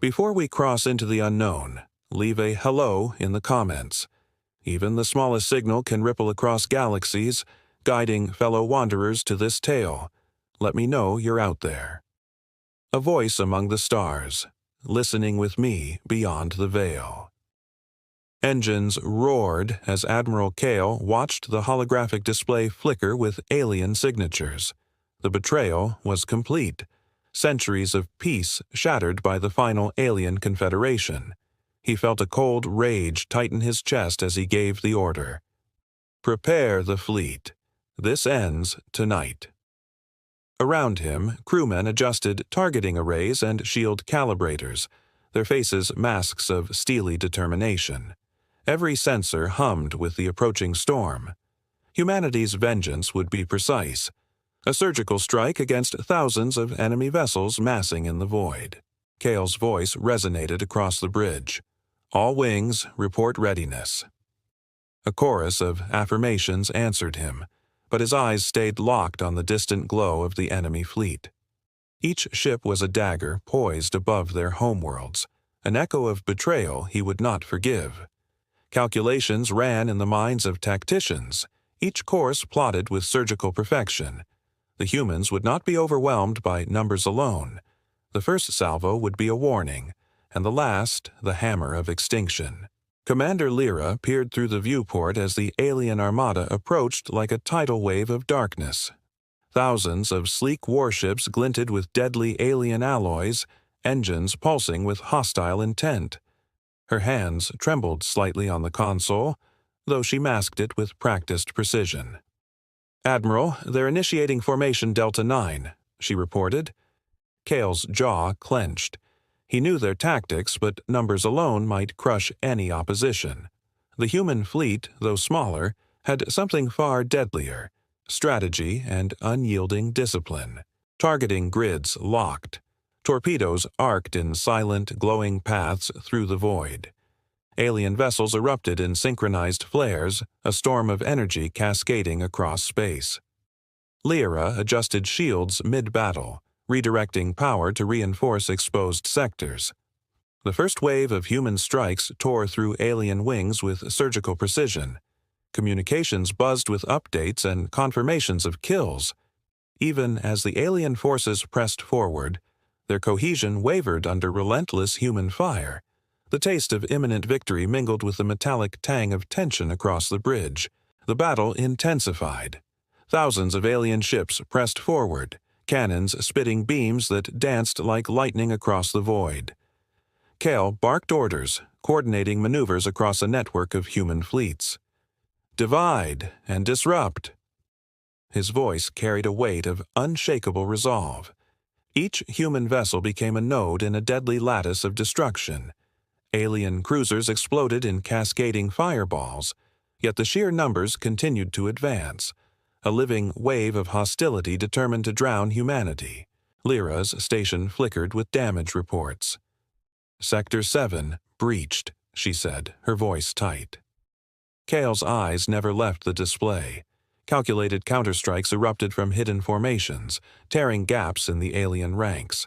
Before we cross into the unknown, leave a hello in the comments. Even the smallest signal can ripple across galaxies, guiding fellow wanderers to this tale. Let me know you're out there. A voice among the stars, listening with me beyond the veil. Engines roared as Admiral Kale watched the holographic display flicker with alien signatures. The betrayal was complete. Centuries of peace shattered by the final alien confederation. He felt a cold rage tighten his chest as he gave the order. Prepare the fleet. This ends tonight. Around him, crewmen adjusted targeting arrays and shield calibrators, their faces masks of steely determination. Every sensor hummed with the approaching storm. Humanity's vengeance would be precise. A surgical strike against thousands of enemy vessels massing in the void. Kale's voice resonated across the bridge. All wings, report readiness. A chorus of affirmations answered him, but his eyes stayed locked on the distant glow of the enemy fleet. Each ship was a dagger poised above their homeworlds, an echo of betrayal he would not forgive. Calculations ran in the minds of tacticians, each course plotted with surgical perfection. The humans would not be overwhelmed by numbers alone. The first salvo would be a warning, and the last the hammer of extinction. Commander Lyra peered through the viewport as the alien armada approached like a tidal wave of darkness. Thousands of sleek warships glinted with deadly alien alloys, engines pulsing with hostile intent. Her hands trembled slightly on the console, though she masked it with practiced precision. "Admiral, they're initiating Formation Delta 9, she reported. Kale's jaw clenched. He knew their tactics, but numbers alone might crush any opposition. The human fleet, though smaller, had something far deadlier: strategy and unyielding discipline. Targeting grids locked. Torpedoes arced in silent, glowing paths through the void. Alien vessels erupted in synchronized flares, a storm of energy cascading across space. Lyra adjusted shields mid-battle, redirecting power to reinforce exposed sectors. The first wave of human strikes tore through alien wings with surgical precision. Communications buzzed with updates and confirmations of kills. Even as the alien forces pressed forward, their cohesion wavered under relentless human fire. The taste of imminent victory mingled with the metallic tang of tension across the bridge. The battle intensified. Thousands of alien ships pressed forward, cannons spitting beams that danced like lightning across the void. Kale barked orders, coordinating maneuvers across a network of human fleets. Divide and disrupt. His voice carried a weight of unshakable resolve. Each human vessel became a node in a deadly lattice of destruction. Alien cruisers exploded in cascading fireballs, yet the sheer numbers continued to advance, a living wave of hostility determined to drown humanity. Lyra's station flickered with damage reports. "Sector 7, breached," she said, her voice tight. Kale's eyes never left the display. Calculated counterstrikes erupted from hidden formations, tearing gaps in the alien ranks.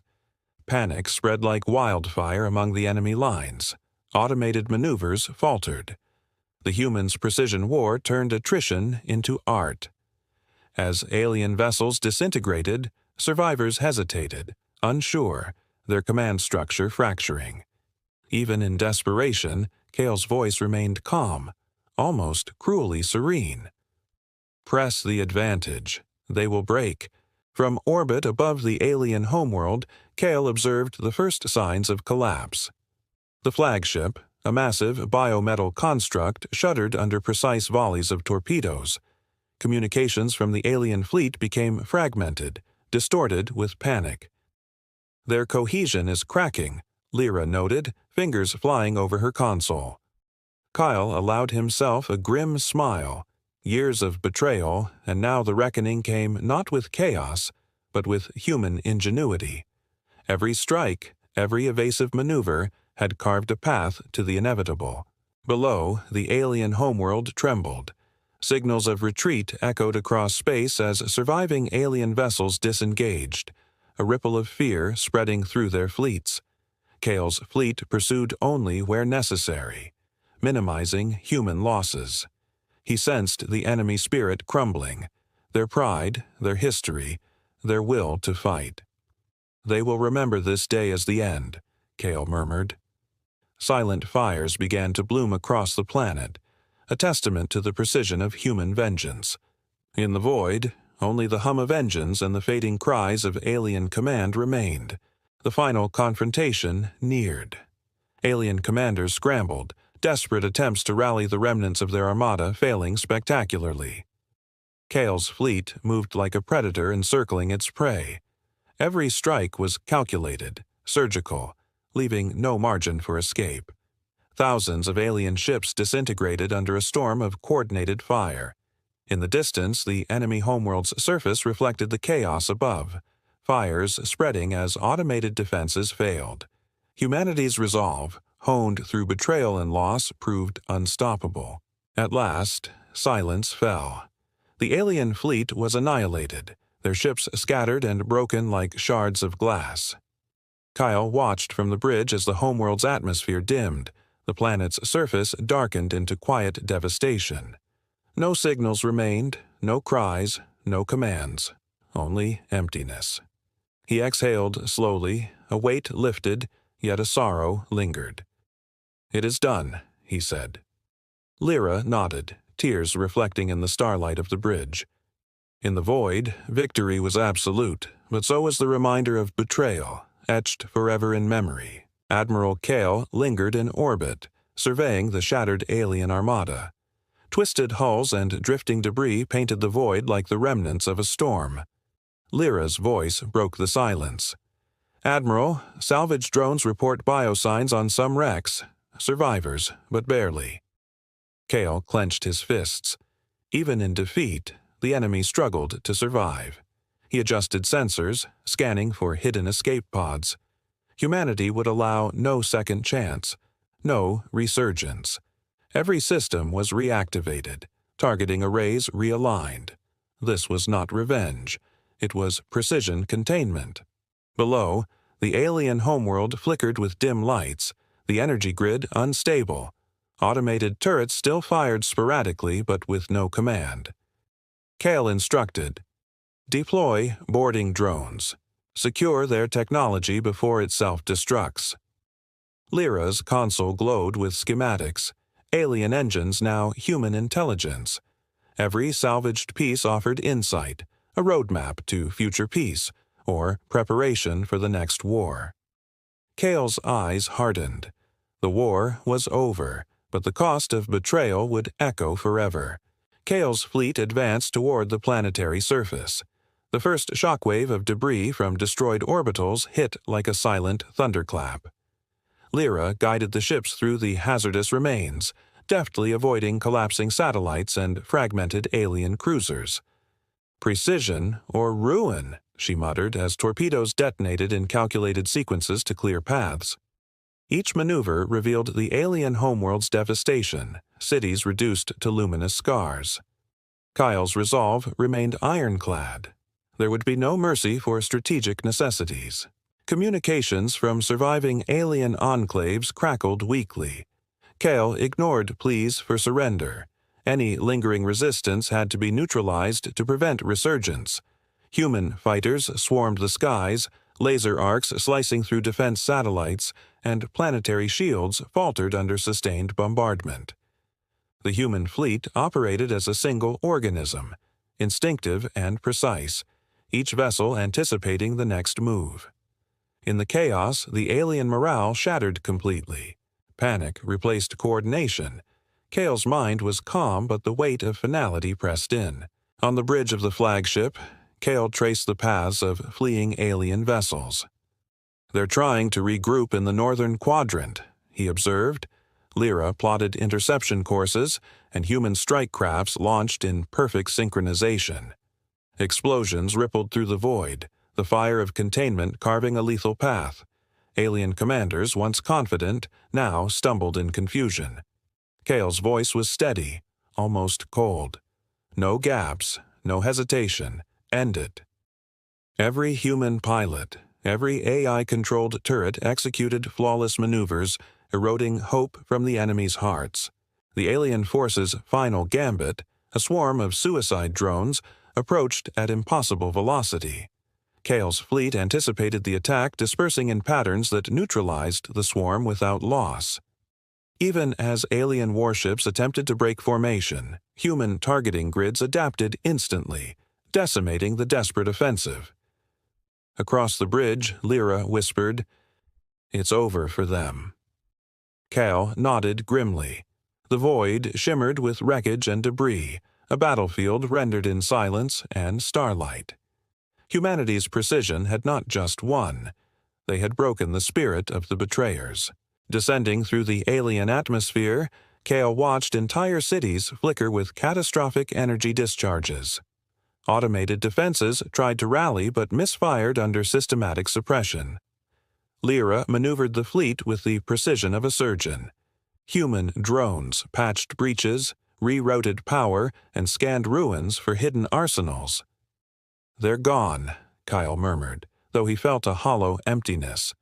Panic spread like wildfire among the enemy lines. Automated maneuvers faltered. The humans' precision war turned attrition into art. As alien vessels disintegrated, survivors hesitated, unsure, their command structure fracturing. Even in desperation, Kale's voice remained calm, almost cruelly serene. "Press the advantage. They will break." From orbit above the alien homeworld, Kale observed the first signs of collapse. The flagship, a massive biometal construct, shuddered under precise volleys of torpedoes. Communications from the alien fleet became fragmented, distorted with panic. "Their cohesion is cracking," Lyra noted, fingers flying over her console. Kyle allowed himself a grim smile. Years of betrayal, and now the reckoning came not with chaos, but with human ingenuity. Every strike, every evasive maneuver, had carved a path to the inevitable. Below, the alien homeworld trembled. Signals of retreat echoed across space as surviving alien vessels disengaged, a ripple of fear spreading through their fleets. Kale's fleet pursued only where necessary, minimizing human losses. He sensed the enemy spirit crumbling, their pride, their history, their will to fight. "They will remember this day as the end," Kale murmured. Silent fires began to bloom across the planet, a testament to the precision of human vengeance. In the void, only the hum of engines and the fading cries of alien command remained. The final confrontation neared. Alien commanders scrambled, desperate attempts to rally the remnants of their armada failing spectacularly. Kale's fleet moved like a predator encircling its prey. Every strike was calculated, surgical, leaving no margin for escape. Thousands of alien ships disintegrated under a storm of coordinated fire. In the distance, the enemy homeworld's surface reflected the chaos above, fires spreading as automated defenses failed. Humanity's resolve, honed through betrayal and loss, proved unstoppable. At last, silence fell. The alien fleet was annihilated, their ships scattered and broken like shards of glass. Kyle watched from the bridge as the homeworld's atmosphere dimmed, the planet's surface darkened into quiet devastation. No signals remained, no cries, no commands, only emptiness. He exhaled slowly, a weight lifted, yet a sorrow lingered. "It is done," he said. Lyra nodded, tears reflecting in the starlight of the bridge. In the void, victory was absolute, but so was the reminder of betrayal, etched forever in memory. Admiral Kale lingered in orbit, surveying the shattered alien armada. Twisted hulls and drifting debris painted the void like the remnants of a storm. Lyra's voice broke the silence. "Admiral, salvage drones report biosigns on some wrecks. Survivors, but barely." Kale clenched his fists. Even in defeat, the enemy struggled to survive. He adjusted sensors, scanning for hidden escape pods. Humanity would allow no second chance, no resurgence. Every system was reactivated, targeting arrays realigned. This was not revenge. It was precision containment. Below, the alien homeworld flickered with dim lights, the energy grid unstable. Automated turrets still fired sporadically but with no command. Kale instructed, "Deploy boarding drones. Secure their technology before it self-destructs." Lyra's console glowed with schematics, alien engines now human intelligence. Every salvaged piece offered insight, a roadmap to future peace, or preparation for the next war. Kale's eyes hardened. The war was over, but the cost of betrayal would echo forever. Kale's fleet advanced toward the planetary surface. The first shockwave of debris from destroyed orbitals hit like a silent thunderclap. Lyra guided the ships through the hazardous remains, deftly avoiding collapsing satellites and fragmented alien cruisers. "Precision or ruin," she muttered as torpedoes detonated in calculated sequences to clear paths. Each maneuver revealed the alien homeworld's devastation, cities reduced to luminous scars. Kyle's resolve remained ironclad. There would be no mercy for strategic necessities. Communications from surviving alien enclaves crackled weakly. Kale ignored pleas for surrender. Any lingering resistance had to be neutralized to prevent resurgence. Human fighters swarmed the skies, laser arcs slicing through defense satellites, and planetary shields faltered under sustained bombardment. The human fleet operated as a single organism, instinctive and precise, each vessel anticipating the next move. In the chaos, the alien morale shattered completely. Panic replaced coordination. Kale's mind was calm, but the weight of finality pressed in. On the bridge of the flagship, Kale traced the paths of fleeing alien vessels. "They're trying to regroup in the northern quadrant," he observed. Lyra plotted interception courses, and human strike crafts launched in perfect synchronization. Explosions rippled through the void, the fire of containment carving a lethal path. Alien commanders, once confident, now stumbled in confusion. Kale's voice was steady, almost cold. No gaps, no hesitation. End it. Every human pilot, Every AI-controlled turret executed flawless maneuvers, eroding hope from the enemy's hearts. The alien force's final gambit, a swarm of suicide drones, approached at impossible velocity. Kale's fleet anticipated the attack, dispersing in patterns that neutralized the swarm without loss. Even as alien warships attempted to break formation, human targeting grids adapted instantly, decimating the desperate offensive. Across the bridge, Lyra whispered, "It's over for them." Kale nodded grimly. The void shimmered with wreckage and debris, a battlefield rendered in silence and starlight. Humanity's precision had not just won. They had broken the spirit of the betrayers. Descending through the alien atmosphere, Kale watched entire cities flicker with catastrophic energy discharges. Automated defenses tried to rally but misfired under systematic suppression. Lyra maneuvered the fleet with the precision of a surgeon. Human drones patched breaches, rerouted power, and scanned ruins for hidden arsenals. "They're gone," Kyle murmured, though he felt a hollow emptiness.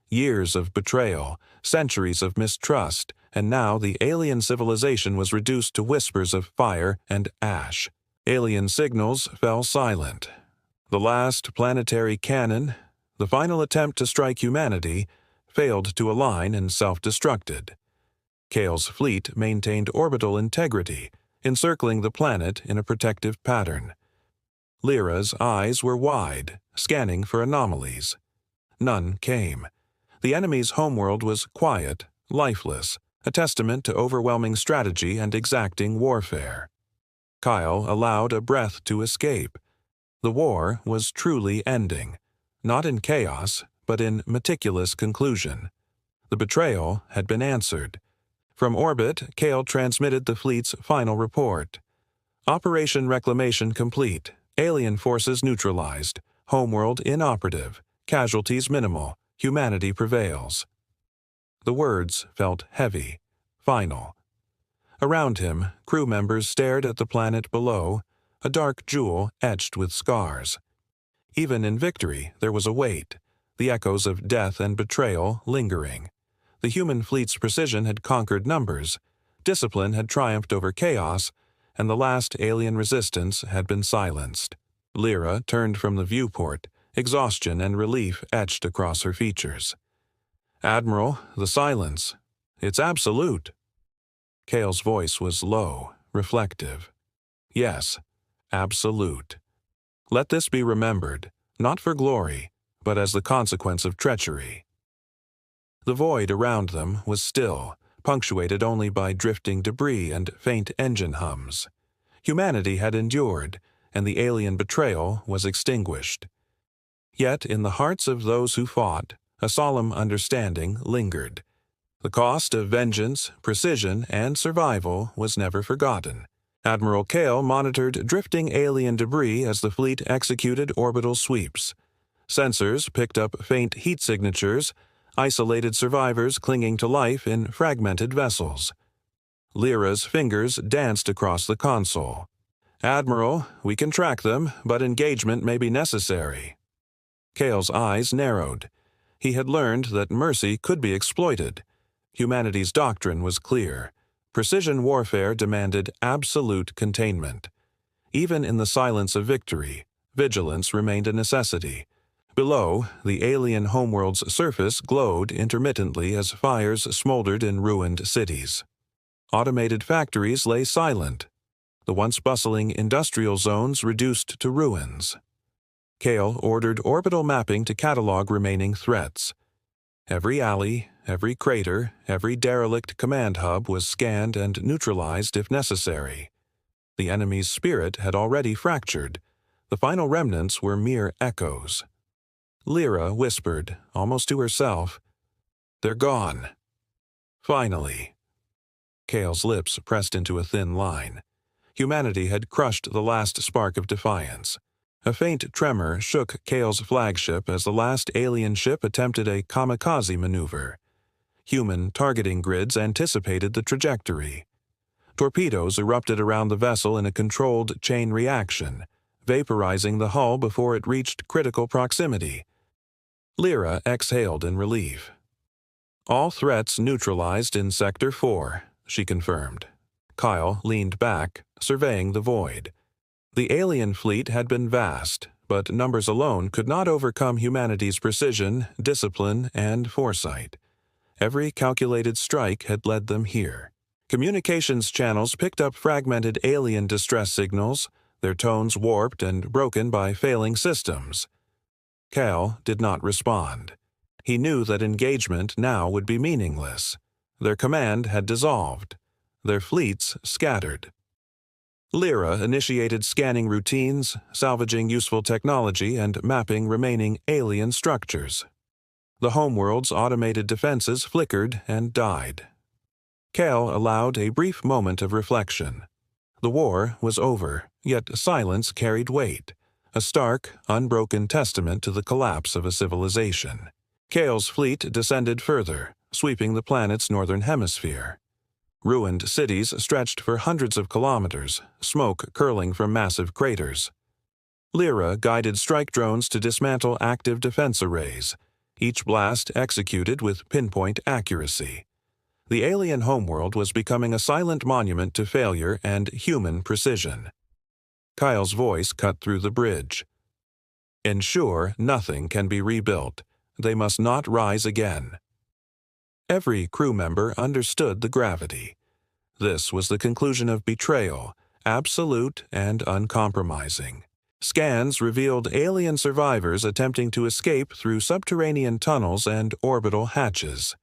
Years of betrayal, centuries of mistrust, and now the alien civilization was reduced to whispers of fire and ash. Alien signals fell silent. The last planetary cannon, the final attempt to strike humanity, failed to align and self-destructed. Kale's fleet maintained orbital integrity, encircling the planet in a protective pattern. Lyra's eyes were wide, scanning for anomalies. None came. The enemy's homeworld was quiet, lifeless, a testament to overwhelming strategy and exacting warfare. Kyle allowed a breath to escape. The war was truly ending, not in chaos, but in meticulous conclusion. The betrayal had been answered. From orbit, Kale transmitted the fleet's final report. Operation Reclamation complete. Alien forces neutralized. Homeworld inoperative. Casualties minimal. Humanity prevails. The words felt heavy, final. Around him, crew members stared at the planet below, a dark jewel etched with scars. Even in victory, there was a weight, the echoes of death and betrayal lingering. The human fleet's precision had conquered numbers, discipline had triumphed over chaos, and the last alien resistance had been silenced. Lyra turned from the viewport, exhaustion and relief etched across her features. "Admiral, the silence. It's absolute." Kale's voice was low, reflective. "Yes, absolute. Let this be remembered, not for glory, but as the consequence of treachery." The void around them was still, punctuated only by drifting debris and faint engine hums. Humanity had endured, and the alien betrayal was extinguished. Yet in the hearts of those who fought, a solemn understanding lingered. The cost of vengeance, precision, and survival was never forgotten. Admiral Kale monitored drifting alien debris as the fleet executed orbital sweeps. Sensors picked up faint heat signatures, isolated survivors clinging to life in fragmented vessels. Lyra's fingers danced across the console. "Admiral, we can track them, but engagement may be necessary." Kale's eyes narrowed. He had learned that mercy could be exploited. Humanity's doctrine was clear. Precision warfare demanded absolute containment. Even in the silence of victory, vigilance remained a necessity. Below, the alien homeworld's surface glowed intermittently as fires smoldered in ruined cities. Automated factories lay silent, the once bustling industrial zones reduced to ruins. Kale ordered orbital mapping to catalog remaining threats. Every alley, every crater, every derelict command hub was scanned and neutralized if necessary. The enemy's spirit had already fractured. The final remnants were mere echoes. Lyra whispered, almost to herself, "They're gone." Finally. Kale's lips pressed into a thin line. Humanity had crushed the last spark of defiance. A faint tremor shook Kale's flagship as the last alien ship attempted a kamikaze maneuver. Human targeting grids anticipated the trajectory. Torpedoes erupted around the vessel in a controlled chain reaction, vaporizing the hull before it reached critical proximity. Lyra exhaled in relief. "All threats neutralized in Sector 4, she confirmed. Kyle leaned back, surveying the void. The alien fleet had been vast, but numbers alone could not overcome humanity's precision, discipline, and foresight. Every calculated strike had led them here. Communications channels picked up fragmented alien distress signals, their tones warped and broken by failing systems. Cal did not respond. He knew that engagement now would be meaningless. Their command had dissolved. Their fleets scattered. Lyra initiated scanning routines, salvaging useful technology and mapping remaining alien structures. The homeworld's automated defenses flickered and died. Cal allowed a brief moment of reflection. The war was over, yet silence carried weight, a stark, unbroken testament to the collapse of a civilization. Cal's fleet descended further, sweeping the planet's northern hemisphere. Ruined cities stretched for hundreds of kilometers, smoke curling from massive craters. Lyra guided strike drones to dismantle active defense arrays, each blast executed with pinpoint accuracy. The alien homeworld was becoming a silent monument to failure and human precision. Kyle's voice cut through the bridge. "Ensure nothing can be rebuilt. They must not rise again." Every crew member understood the gravity. This was the conclusion of Betrayal, absolute and uncompromising. Scans revealed alien survivors attempting to escape through subterranean tunnels and orbital hatches.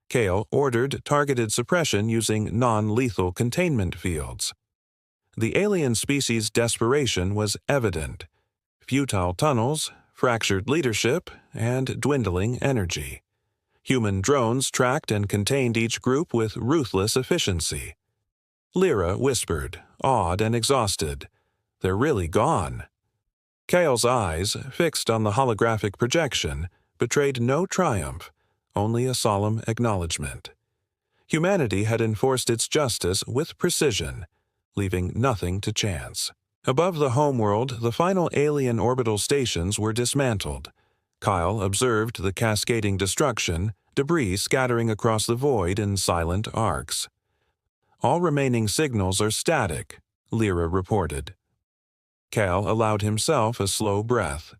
Cal ordered targeted suppression using non-lethal containment fields. The alien species' desperation was evident. Futile tunnels, fractured leadership, and dwindling energy. Human drones tracked and contained each group with ruthless efficiency. Lyra whispered, awed and exhausted, "They're really gone." Cal's eyes, fixed on the holographic projection, betrayed no triumph, only a solemn acknowledgement. Humanity had enforced its justice with precision, leaving nothing to chance. Above the homeworld, the final alien orbital stations were dismantled. Kyle observed the cascading destruction, debris scattering across the void in silent arcs. "All remaining signals are static," Lyra reported. Cal allowed himself a slow breath.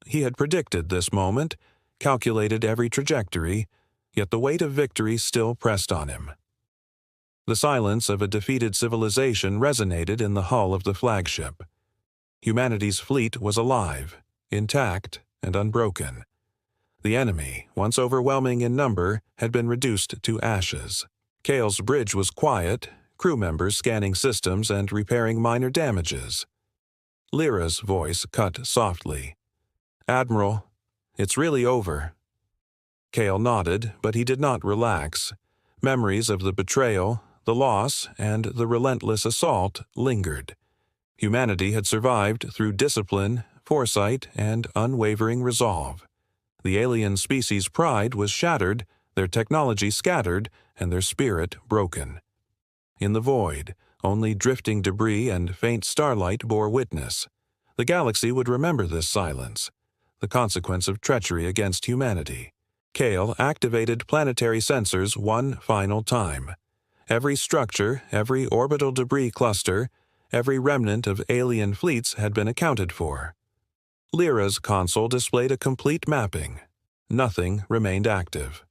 He had predicted this moment, calculated every trajectory, yet the weight of victory still pressed on him. The silence of a defeated civilization resonated in the hull of the flagship. Humanity's fleet was alive, intact, and unbroken. The enemy, once overwhelming in number, had been reduced to ashes. Cal's bridge was quiet, crew members scanning systems and repairing minor damages. Lyra's voice cut softly. "Admiral, it's really over." Cal nodded, but he did not relax. Memories of the betrayal, the loss, and the relentless assault lingered. Humanity had survived through discipline, foresight, and unwavering resolve. The alien species' pride was shattered, their technology scattered, and their spirit broken. In the void, only drifting debris and faint starlight bore witness. The galaxy would remember this silence, the consequence of treachery against humanity. Cal activated planetary sensors one final time. Every structure, every orbital debris cluster, every remnant of alien fleets had been accounted for. Lyra's console displayed a complete mapping. Nothing remained active.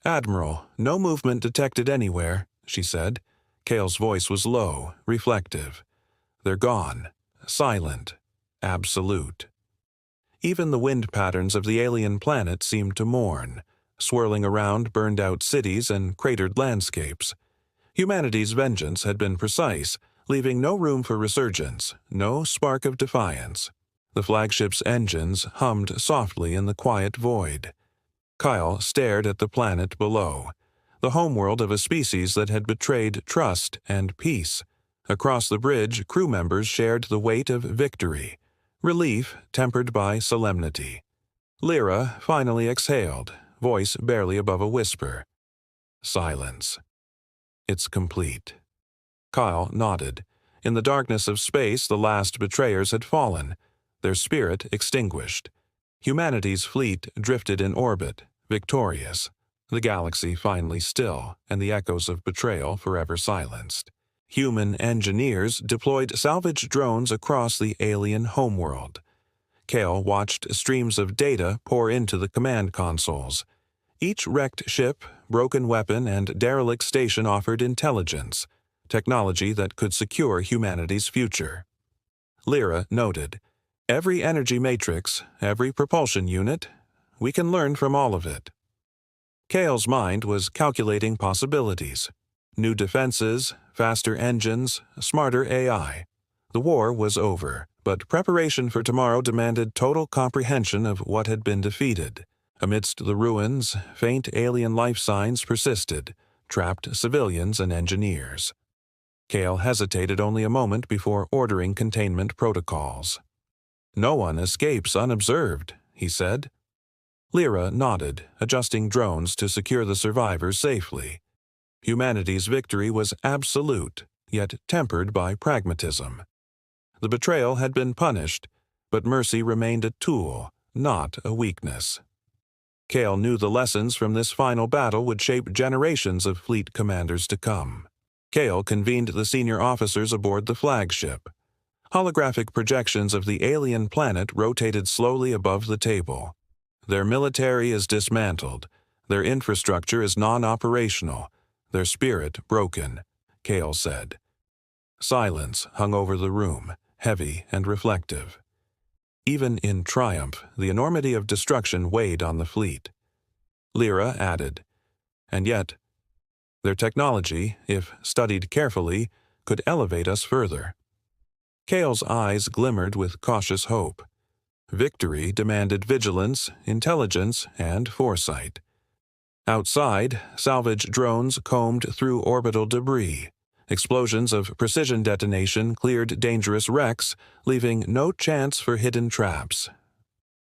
"Admiral, no movement detected anywhere," she said. Cal's voice was low, reflective. "They're gone. Silent. Absolute." Even the wind patterns of the alien planet seemed to mourn, swirling around burned-out cities and cratered landscapes. Humanity's vengeance had been precise, leaving no room for resurgence, no spark of defiance. The flagship's engines hummed softly in the quiet void. Kyle stared at the planet below, the homeworld of a species that had betrayed trust and peace. Across the bridge, crew members shared the weight of victory, relief tempered by solemnity. Lyra finally exhaled, voice barely above a whisper. Silence. "It's complete." Kyle nodded. In the darkness of space, the last betrayers had fallen, their spirit extinguished. Humanity's fleet drifted in orbit, victorious, the galaxy finally still, and the echoes of betrayal forever silenced. Human engineers deployed salvage drones across the alien homeworld. Kale watched streams of data pour into the command consoles. Each wrecked ship, broken weapon, and derelict station offered intelligence, technology that could secure humanity's future. Lyra noted, "Every energy matrix, every propulsion unit, we can learn from all of it." Kale's mind was calculating possibilities. New defenses, faster engines, smarter AI. The war was over, but preparation for tomorrow demanded total comprehension of what had been defeated. Amidst the ruins, faint alien life signs persisted, trapped civilians and engineers. Kale hesitated only a moment before ordering containment protocols. "No one escapes unobserved," he said. Lyra nodded, adjusting drones to secure the survivors safely. Humanity's victory was absolute, yet tempered by pragmatism. The betrayal had been punished, but mercy remained a tool, not a weakness. Kale knew the lessons from this final battle would shape generations of fleet commanders to come. Kale convened the senior officers aboard the flagship. Holographic projections of the alien planet rotated slowly above the table. "Their military is dismantled. Their infrastructure is non-operational. Their spirit broken," Kale said. Silence hung over the room, heavy and reflective. Even in triumph, the enormity of destruction weighed on the fleet. Lyra added, "And yet, their technology, if studied carefully, could elevate us further." Kale's eyes glimmered with cautious hope. Victory demanded vigilance, intelligence, and foresight. Outside, salvage drones combed through orbital debris. Explosions of precision detonation cleared dangerous wrecks, leaving no chance for hidden traps.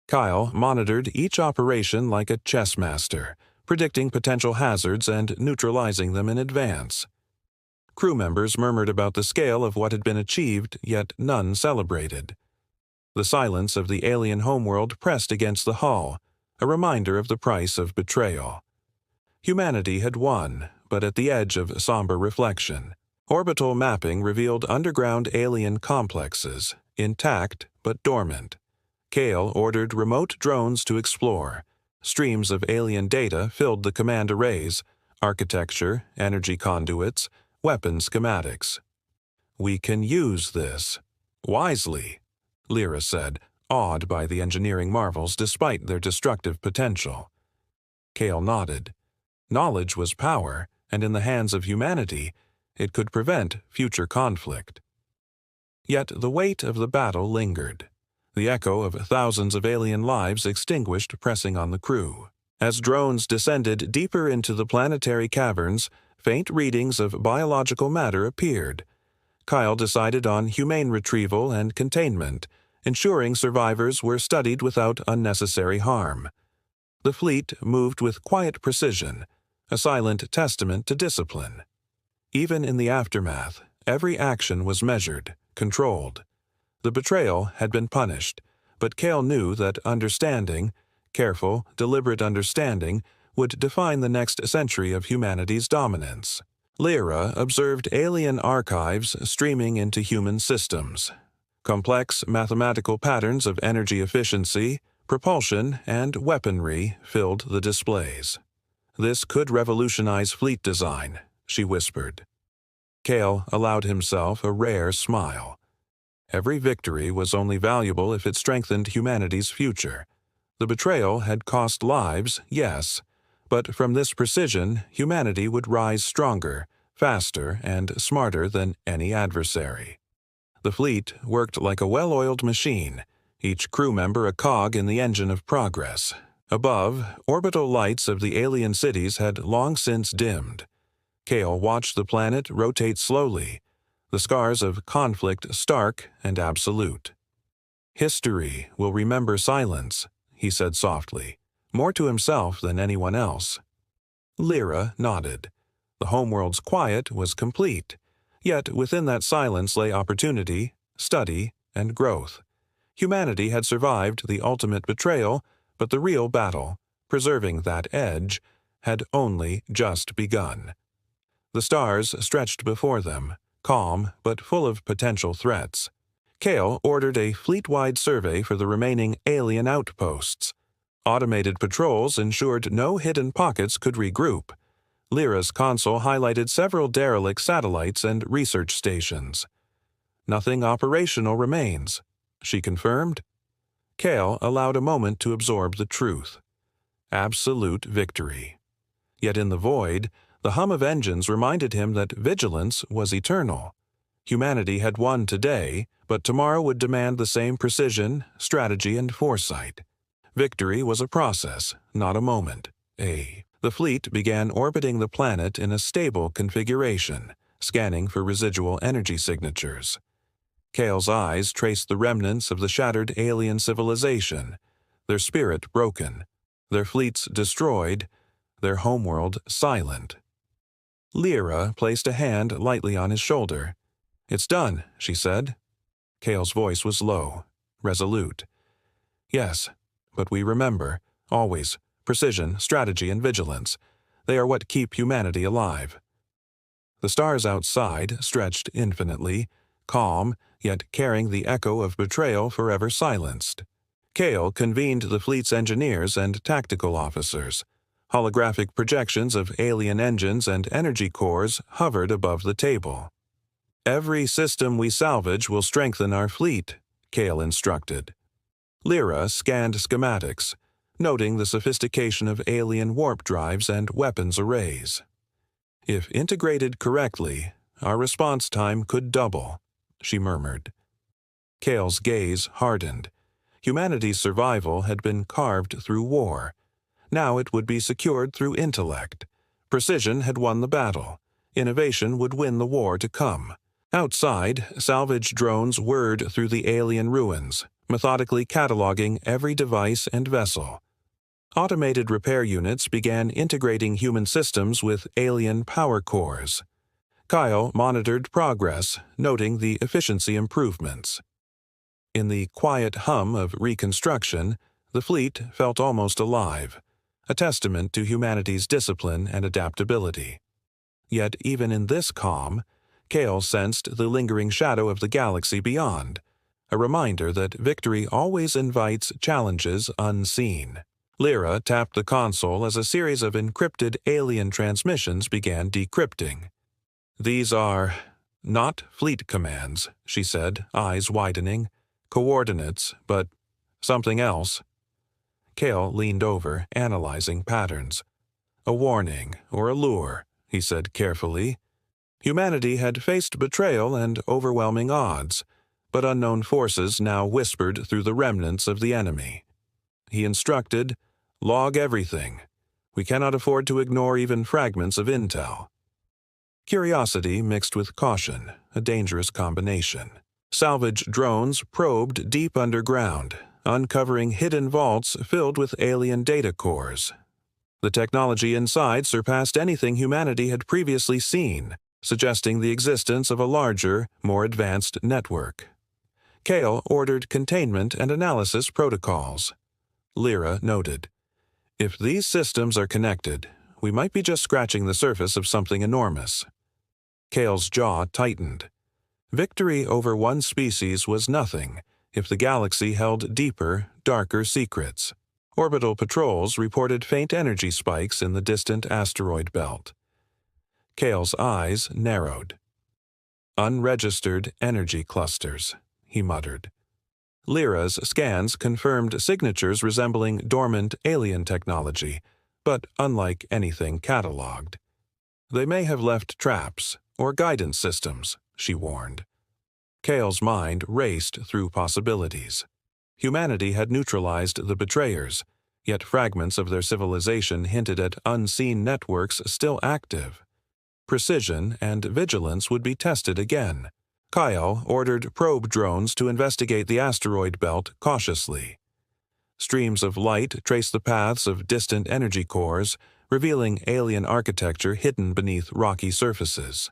Kyle monitored each operation like a chess master, predicting potential hazards and neutralizing them in advance. Crew members murmured about the scale of what had been achieved, yet none celebrated. The silence of the alien homeworld pressed against the hull, a reminder of the price of betrayal. Humanity had won, but at the edge of somber reflection. Orbital mapping revealed underground alien complexes, intact but dormant. Kale ordered remote drones to explore. Streams of alien data filled the command arrays, architecture, energy conduits, weapon schematics. "We can use this wisely," Lyra said, awed by the engineering marvels despite their destructive potential. Kale nodded. Knowledge was power, and in the hands of humanity, it could prevent future conflict. Yet the weight of the battle lingered. The echo of thousands of alien lives extinguished pressing on the crew. As drones descended deeper into the planetary caverns, faint readings of biological matter appeared. Kyle decided on humane retrieval and containment, ensuring survivors were studied without unnecessary harm. The fleet moved with quiet precision, a silent testament to discipline. Even in the aftermath, every action was measured, controlled. The betrayal had been punished, but Kale knew that understanding, careful, deliberate understanding, would define the next century of humanity's dominance. Lyra observed alien archives streaming into human systems. Complex mathematical patterns of energy efficiency, propulsion, and weaponry filled the displays. "This could revolutionize fleet design," she whispered. Kale allowed himself a rare smile. Every victory was only valuable if it strengthened humanity's future. The betrayal had cost lives, yes, but from this precision, humanity would rise stronger, faster, and smarter than any adversary. The fleet worked like a well-oiled machine, each crew member a cog in the engine of progress. Above, orbital lights of the alien cities had long since dimmed. Kale watched the planet rotate slowly, the scars of conflict stark and absolute. "History will remember silence," he said softly, more to himself than anyone else. Lyra nodded. The homeworld's quiet was complete, yet within that silence lay opportunity, study, and growth. Humanity had survived the ultimate betrayal, but the real battle, preserving that edge, had only just begun. The stars stretched before them, calm but full of potential threats. Kale ordered a fleet-wide survey for the remaining alien outposts. Automated patrols ensured no hidden pockets could regroup. Lyra's console highlighted several derelict satellites and research stations. "Nothing operational remains," she confirmed. Kale allowed a moment to absorb the truth. Absolute victory. Yet in the void, the hum of engines reminded him that vigilance was eternal. Humanity had won today, but tomorrow would demand the same precision, strategy, and foresight. Victory was a process, not a moment. The fleet began orbiting the planet in a stable configuration, scanning for residual energy signatures. Kale's eyes traced the remnants of the shattered alien civilization, their spirit broken, their fleets destroyed, their homeworld silent. Lyra placed a hand lightly on his shoulder. "It's done," she said. Kale's voice was low, resolute. "Yes, but we remember, always, precision, strategy, and vigilance. They are what keep humanity alive." The stars outside stretched infinitely, calm, yet carrying the echo of betrayal forever silenced. Kale convened the fleet's engineers and tactical officers. Holographic projections of alien engines and energy cores hovered above the table. "Every system we salvage will strengthen our fleet," Kale instructed. Lyra scanned schematics, noting the sophistication of alien warp drives and weapons arrays. "If integrated correctly, our response time could double," she murmured. Kale's gaze hardened. Humanity's survival had been carved through war. Now it would be secured through intellect. Precision had won the battle. Innovation would win the war to come. Outside, salvage drones whirred through the alien ruins, methodically cataloging every device and vessel. Automated repair units began integrating human systems with alien power cores. Kyle monitored progress, noting the efficiency improvements. In the quiet hum of reconstruction, the fleet felt almost alive, a testament to humanity's discipline and adaptability. Yet even in this calm, Kale sensed the lingering shadow of the galaxy beyond, a reminder that victory always invites challenges unseen. Lyra tapped the console as a series of encrypted alien transmissions began decrypting. "These are not fleet commands," she said, eyes widening. "Coordinates, but something else." Kale leaned over, analyzing patterns. "A warning or a lure," he said carefully. Humanity had faced betrayal and overwhelming odds, but unknown forces now whispered through the remnants of the enemy. He instructed, "Log everything. We cannot afford to ignore even fragments of intel." Curiosity mixed with caution, a dangerous combination. Salvage drones probed deep underground, uncovering hidden vaults filled with alien data cores. The technology inside surpassed anything humanity had previously seen, suggesting the existence of a larger, more advanced network. Kale ordered containment and analysis protocols. Lyra noted, "If these systems are connected, we might be just scratching the surface of something enormous." Kale's jaw tightened. Victory over one species was nothing if the galaxy held deeper, darker secrets. Orbital patrols reported faint energy spikes in the distant asteroid belt. Kale's eyes narrowed. "Unregistered energy clusters," he muttered. Lyra's scans confirmed signatures resembling dormant alien technology, but unlike anything cataloged. "They may have left traps or guidance systems," she warned. Kale's mind raced through possibilities. Humanity had neutralized the betrayers, yet fragments of their civilization hinted at unseen networks still active. Precision and vigilance would be tested again. Kyle ordered probe drones to investigate the asteroid belt cautiously. Streams of light traced the paths of distant energy cores, revealing alien architecture hidden beneath rocky surfaces.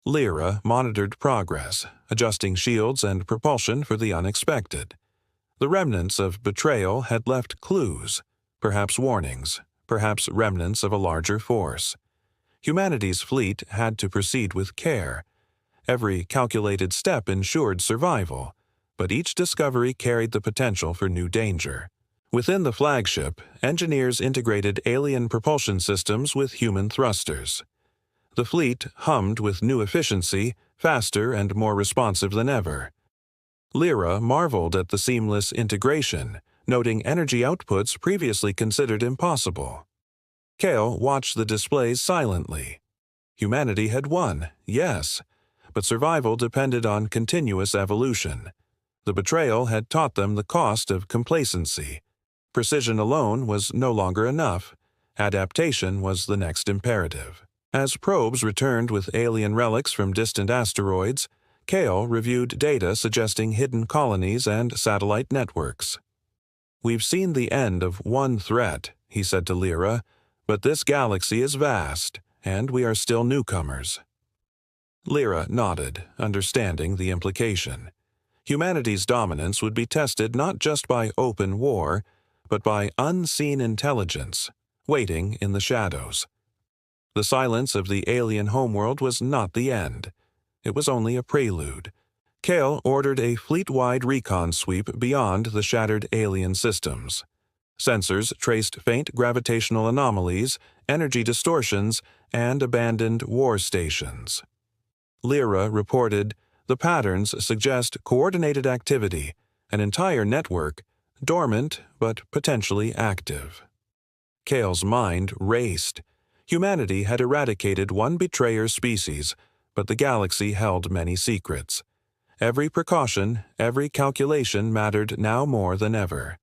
Lyra monitored progress, adjusting shields and propulsion for the unexpected. The remnants of Betrayal had left clues, perhaps warnings, perhaps remnants of a larger force. Humanity's fleet had to proceed with care. Every calculated step ensured survival, but each discovery carried the potential for new danger. Within the flagship, engineers integrated alien propulsion systems with human thrusters. The fleet hummed with new efficiency, faster and more responsive than ever. Lyra marveled at the seamless integration, noting energy outputs previously considered impossible. Kale watched the displays silently. Humanity had won, yes, but survival depended on continuous evolution. The betrayal had taught them the cost of complacency. Precision alone was no longer enough. Adaptation was the next imperative. As probes returned with alien relics from distant asteroids, Kale reviewed data suggesting hidden colonies and satellite networks. "We've seen the end of one threat," he said to Lyra, "but this galaxy is vast, and we are still newcomers." Lyra nodded, understanding the implication. Humanity's dominance would be tested not just by open war, but by unseen intelligence, waiting in the shadows. The silence of the alien homeworld was not the end. It was only a prelude. Kale ordered a fleet-wide recon sweep beyond the shattered alien systems. Sensors traced faint gravitational anomalies, energy distortions, and abandoned war stations. Lyra reported, "The patterns suggest coordinated activity, an entire network, dormant but potentially active." Kale's mind raced. Humanity had eradicated one betrayer species, but the galaxy held many secrets. Every precaution, every calculation mattered now more than ever.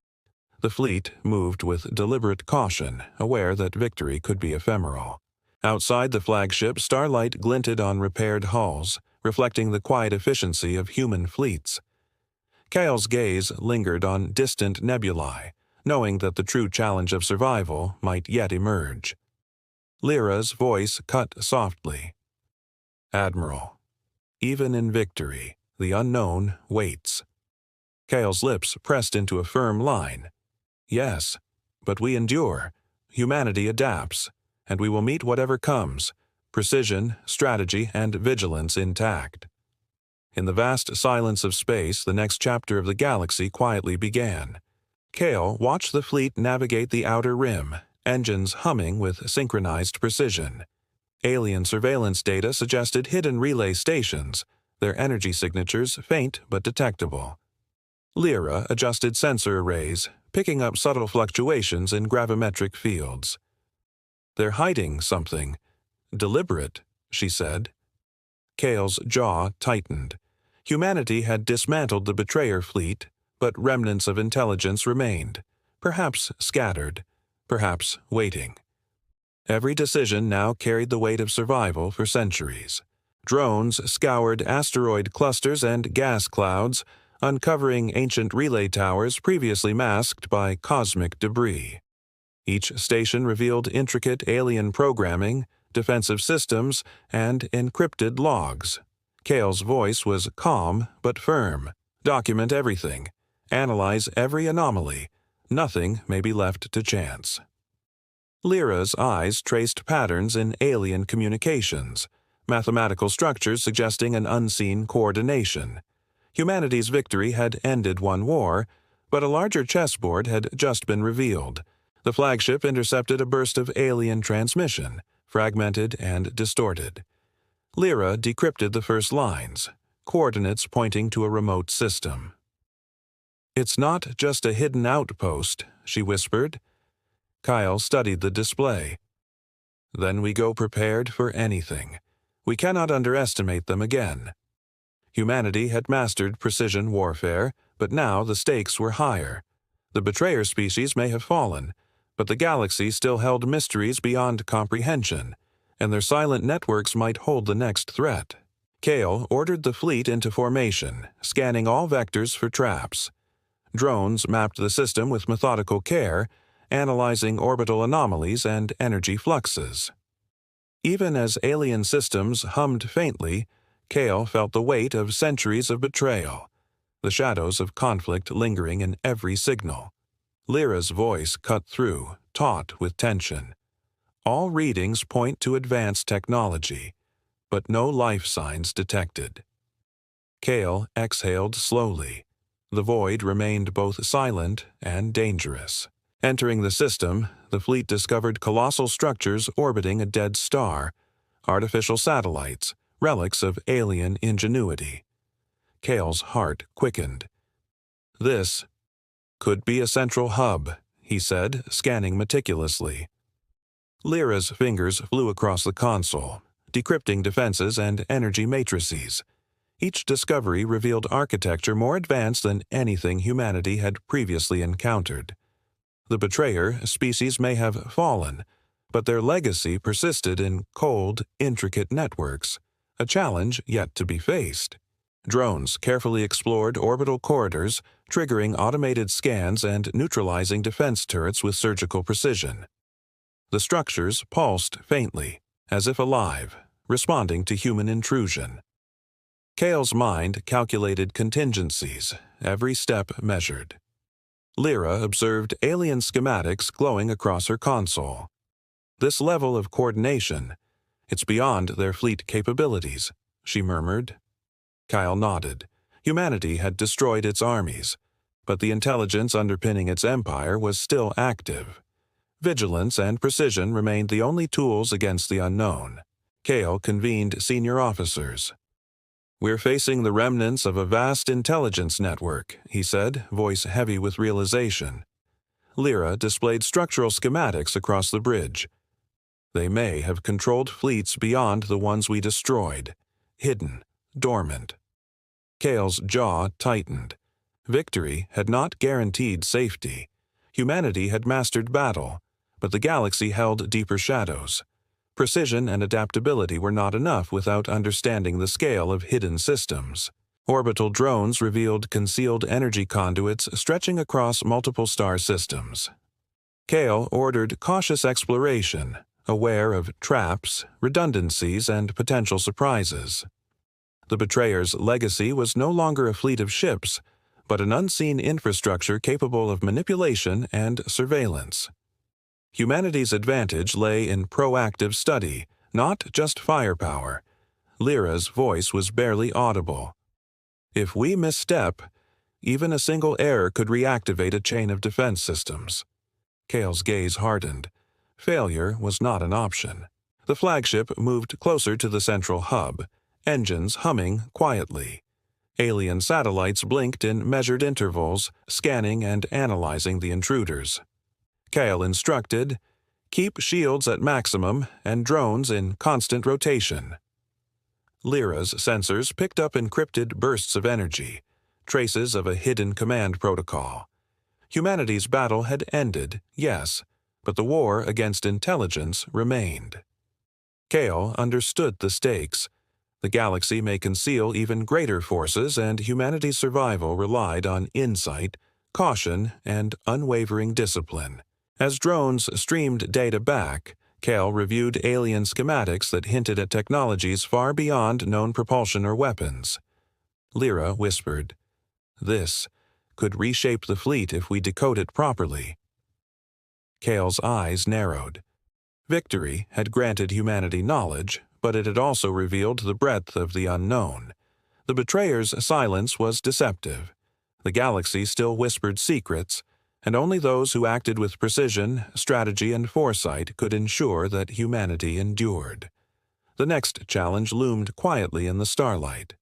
The fleet moved with deliberate caution, aware that victory could be ephemeral. Outside the flagship, starlight glinted on repaired hulls, reflecting the quiet efficiency of human fleets. Kale's gaze lingered on distant nebulae, knowing that the true challenge of survival might yet emerge. Lyra's voice cut softly. "Admiral, even in victory, the unknown waits." Kale's lips pressed into a firm line. "Yes, but we endure. Humanity adapts, and we will meet whatever comes, precision, strategy, and vigilance intact." In the vast silence of space, the next chapter of the galaxy quietly began. Kale watched the fleet navigate the outer rim, engines humming with synchronized precision. Alien surveillance data suggested hidden relay stations, their energy signatures faint but detectable. Lyra adjusted sensor arrays, picking up subtle fluctuations in gravimetric fields. "They're hiding something. Deliberate," she said. Kale's jaw tightened. Humanity had dismantled the betrayer fleet, but remnants of intelligence remained, perhaps scattered, perhaps waiting. Every decision now carried the weight of survival for centuries. Drones scoured asteroid clusters and gas clouds, uncovering ancient relay towers previously masked by cosmic debris. Each station revealed intricate alien programming, defensive systems, and encrypted logs. Kale's voice was calm but firm. "Document everything. Analyze every anomaly. Nothing may be left to chance." Lyra's eyes traced patterns in alien communications, mathematical structures suggesting an unseen coordination. Humanity's victory had ended one war, but a larger chessboard had just been revealed. The flagship intercepted a burst of alien transmission, fragmented and distorted. Lyra decrypted the first lines, coordinates pointing to a remote system. "It's not just a hidden outpost," she whispered. Kyle studied the display. "Then we go prepared for anything. We cannot underestimate them again." Humanity had mastered precision warfare, but now the stakes were higher. The betrayer species may have fallen, but the galaxy still held mysteries beyond comprehension, and their silent networks might hold the next threat. Kale ordered the fleet into formation, scanning all vectors for traps. Drones mapped the system with methodical care, analyzing orbital anomalies and energy fluxes. Even as alien systems hummed faintly, Kale felt the weight of centuries of betrayal. the shadows of conflict lingering in every signal. Lyra's voice cut through, taut with tension. All readings point to advanced technology, but no life signs detected. Kale exhaled slowly. The void remained both silent and dangerous. Entering the system, the fleet discovered colossal structures orbiting a dead star, artificial satellites, relics of alien ingenuity. Kale's heart quickened. This could be a central hub, he said, scanning meticulously. Lyra's fingers flew across the console, decrypting defenses and energy matrices. Each discovery revealed architecture more advanced than anything humanity had previously encountered. The betrayer species may have fallen, but their legacy persisted in cold, intricate networks, a challenge yet to be faced. Drones carefully explored orbital corridors, triggering automated scans and neutralizing defense turrets with surgical precision. The structures pulsed faintly, as if alive, responding to human intrusion. Kale's mind calculated contingencies, every step measured. Lyra observed alien schematics glowing across her console. This level of coordination, it's beyond their fleet capabilities, she murmured. Kyle nodded. Humanity had destroyed its armies, but the intelligence underpinning its empire was still active. Vigilance and precision remained the only tools against the unknown. Kale convened senior officers. "We're facing the remnants of a vast intelligence network," he said, voice heavy with realization. Lyra displayed structural schematics across the bridge. They may have controlled fleets beyond the ones we destroyed, hidden, dormant. Kale's jaw tightened. Victory had not guaranteed safety. Humanity had mastered battle, but the galaxy held deeper shadows. Precision and adaptability were not enough without understanding the scale of hidden systems. Orbital drones revealed concealed energy conduits stretching across multiple star systems. Kale ordered cautious exploration, aware of traps, redundancies, and potential surprises. The betrayer's legacy was no longer a fleet of ships, but an unseen infrastructure capable of manipulation and surveillance. Humanity's advantage lay in proactive study, not just firepower. Lyra's voice was barely audible. If we misstep, even a single error could reactivate a chain of defense systems. Kale's gaze hardened. Failure was not an option. The flagship moved closer to the central hub, engines humming quietly. Alien satellites blinked in measured intervals, scanning and analyzing the intruders. Kale instructed, "Keep shields at maximum and drones in constant rotation." Lyra's sensors picked up encrypted bursts of energy, traces of a hidden command protocol. Humanity's battle had ended, yes, but the war against intelligence remained. Kale understood the stakes. The galaxy may conceal even greater forces, and humanity's survival relied on insight, caution, and unwavering discipline. As drones streamed data back, Kale reviewed alien schematics that hinted at technologies far beyond known propulsion or weapons. Lyra whispered, "This could reshape the fleet if we decode it properly." Kale's eyes narrowed. Victory had granted humanity knowledge, but it had also revealed the breadth of the unknown. The betrayer's silence was deceptive. The galaxy still whispered secrets, and only those who acted with precision, strategy, and foresight could ensure that humanity endured. The next challenge loomed quietly in the starlight.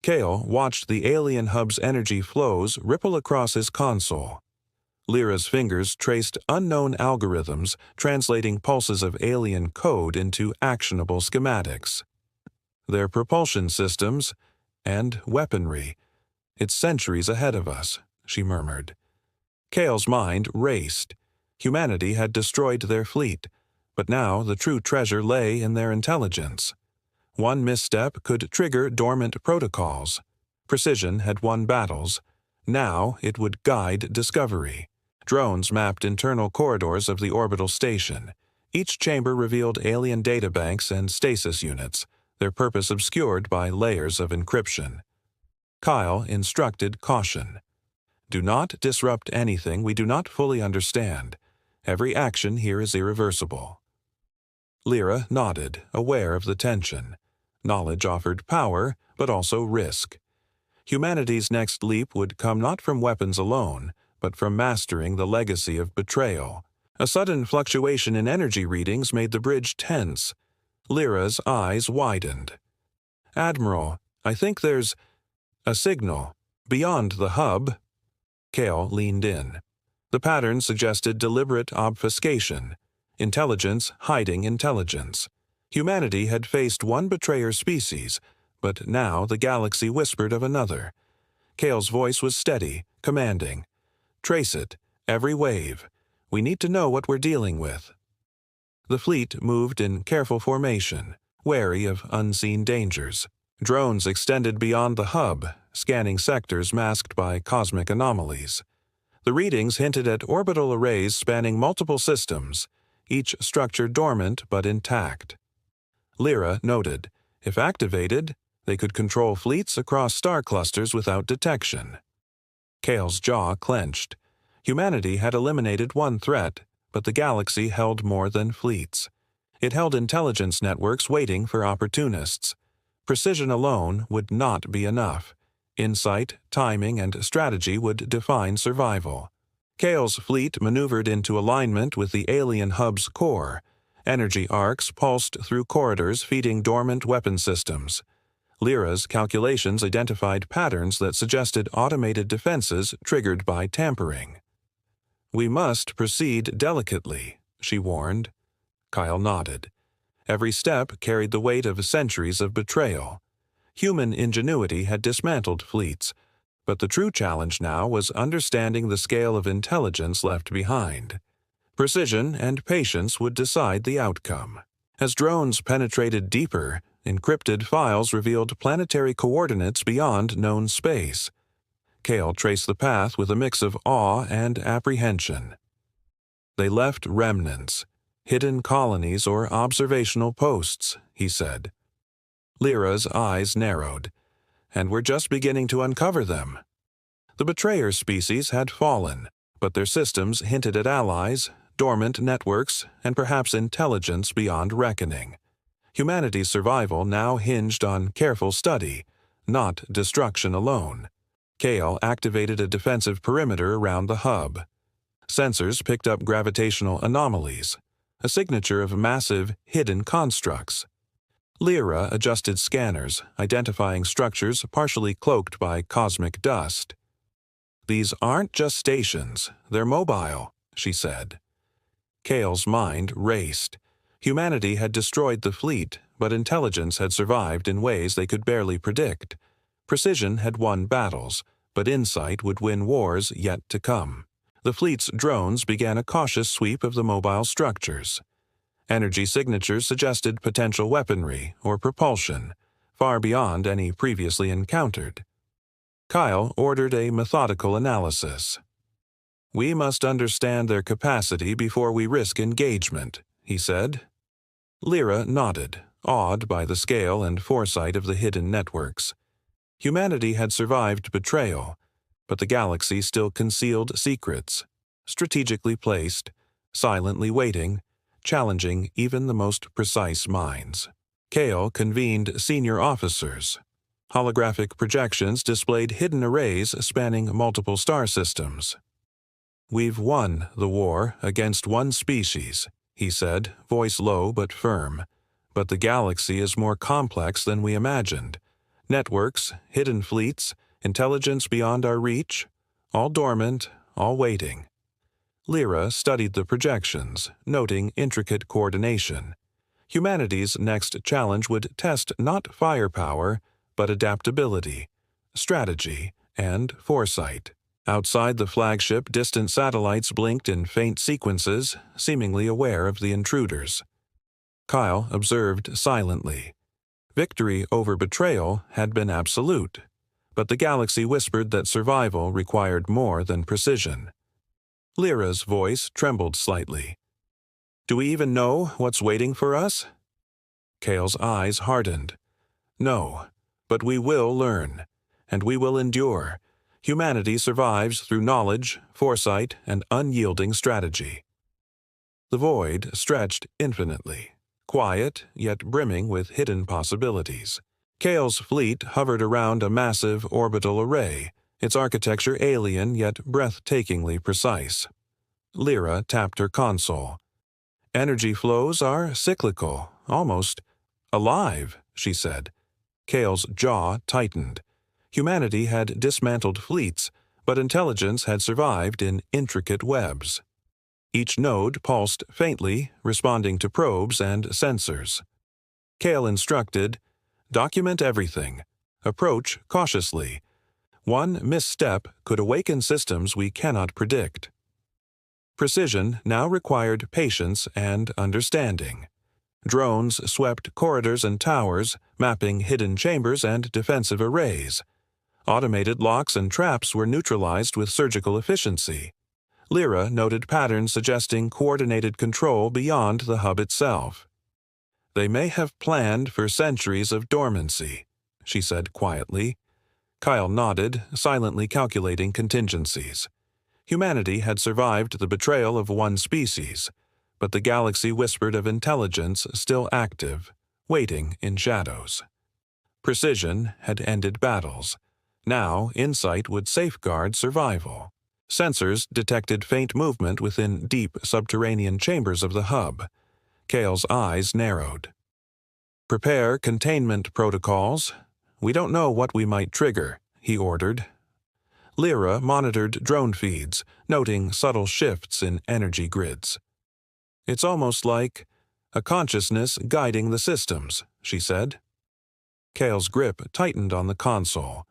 Kale watched the alien hub's energy flows ripple across his console. Lyra's fingers traced unknown algorithms, translating pulses of alien code into actionable schematics. Their propulsion systems and weaponry. "It's centuries ahead of us," she murmured. Kale's mind raced. Humanity had destroyed their fleet, but now the true treasure lay in their intelligence. One misstep could trigger dormant protocols. Precision had won battles. Now it would guide discovery. Drones mapped internal corridors of the orbital station. Each chamber revealed alien databanks and stasis units, their purpose obscured by layers of encryption. Kyle instructed caution. Do not disrupt anything we do not fully understand. Every action here is irreversible. Lyra nodded, aware of the tension. Knowledge offered power, but also risk. Humanity's next leap would come not from weapons alone, but from mastering the legacy of betrayal. A sudden fluctuation in energy readings made the bridge tense. Lyra's eyes widened. "Admiral, I think there's a signal. Beyond the hub." Kale leaned in. The pattern suggested deliberate obfuscation. Intelligence hiding intelligence. Humanity had faced one betrayer species, but now the galaxy whispered of another. Kale's voice was steady, commanding. "Trace it, every wave. We need to know what we're dealing with." The fleet moved in careful formation, wary of unseen dangers. Drones extended beyond the hub, scanning sectors masked by cosmic anomalies. The readings hinted at orbital arrays spanning multiple systems, each structure dormant but intact. Lyra noted, if activated, they could control fleets across star clusters without detection. Kale's jaw clenched. Humanity had eliminated one threat, but the galaxy held more than fleets. It held intelligence networks waiting for opportunists. Precision alone would not be enough. Insight, timing, and strategy would define survival. Kale's fleet maneuvered into alignment with the alien hub's core. Energy arcs pulsed through corridors feeding dormant weapon systems. Lyra's calculations identified patterns that suggested automated defenses triggered by tampering. "We must proceed delicately," she warned. Kyle nodded. Every step carried the weight of centuries of betrayal. Human ingenuity had dismantled fleets, but the true challenge now was understanding the scale of intelligence left behind. Precision and patience would decide the outcome. As drones penetrated deeper, encrypted files revealed planetary coordinates beyond known space. Kale traced the path with a mix of awe and apprehension. They left remnants, hidden colonies or observational posts, he said. Lyra's eyes narrowed. And we're just beginning to uncover them. The betrayer species had fallen, but their systems hinted at allies, dormant networks, and perhaps intelligence beyond reckoning. Humanity's survival now hinged on careful study, not destruction alone. Kale activated a defensive perimeter around the hub. Sensors picked up gravitational anomalies, a signature of massive, hidden constructs. Lyra adjusted scanners, identifying structures partially cloaked by cosmic dust. "These aren't just stations, they're mobile," she said. Kale's mind raced. Humanity had destroyed the fleet, but intelligence had survived in ways they could barely predict. Precision had won battles, but insight would win wars yet to come. The fleet's drones began a cautious sweep of the mobile structures. Energy signatures suggested potential weaponry or propulsion, far beyond any previously encountered. Kyle ordered a methodical analysis. "We must understand their capacity before we risk engagement," he said. Lyra nodded, awed by the scale and foresight of the hidden networks. Humanity had survived betrayal, but the galaxy still concealed secrets, strategically placed, silently waiting, challenging even the most precise minds. Kale convened senior officers. Holographic projections displayed hidden arrays spanning multiple star systems. "We've won the war against one species," he said, voice low but firm. "But the galaxy is more complex than we imagined. Networks, hidden fleets, intelligence beyond our reach, all dormant, all waiting." Lyra studied the projections, noting intricate coordination. Humanity's next challenge would test not firepower, but adaptability, strategy, and foresight. Outside the flagship, distant satellites blinked in faint sequences, seemingly aware of the intruders. Kyle observed silently. Victory over betrayal had been absolute, but the galaxy whispered that survival required more than precision. Lyra's voice trembled slightly. "Do we even know what's waiting for us?" Kale's eyes hardened. "No, but we will learn. and we will endure. Humanity survives through knowledge, foresight, and unyielding strategy. The void stretched infinitely, quiet yet brimming with hidden possibilities. Kale's fleet hovered around a massive orbital array, its architecture alien yet breathtakingly precise. Lyra tapped her console. Energy flows are cyclical, almost alive, she said. Kale's jaw tightened. Humanity had dismantled fleets, but intelligence had survived in intricate webs. Each node pulsed faintly, responding to probes and sensors. Kale instructed, "Document everything. Approach cautiously. One misstep could awaken systems we cannot predict." Precision now required patience and understanding. Drones swept corridors and towers, mapping hidden chambers and defensive arrays. Automated locks and traps were neutralized with surgical efficiency. Lyra noted patterns suggesting coordinated control beyond the hub itself. "They may have planned for centuries of dormancy," she said quietly. Kyle nodded, silently calculating contingencies. Humanity had survived the betrayal of one species, but the galaxy whispered of intelligence still active, waiting in shadows. Precision had ended battles. Now, insight would safeguard survival. Sensors detected faint movement within deep subterranean chambers of the hub. Kale's eyes narrowed. "Prepare containment protocols. We don't know what we might trigger," he ordered. Lyra monitored drone feeds, noting subtle shifts in energy grids. "It's almost like a consciousness guiding the systems," she said. Kale's grip tightened on the console.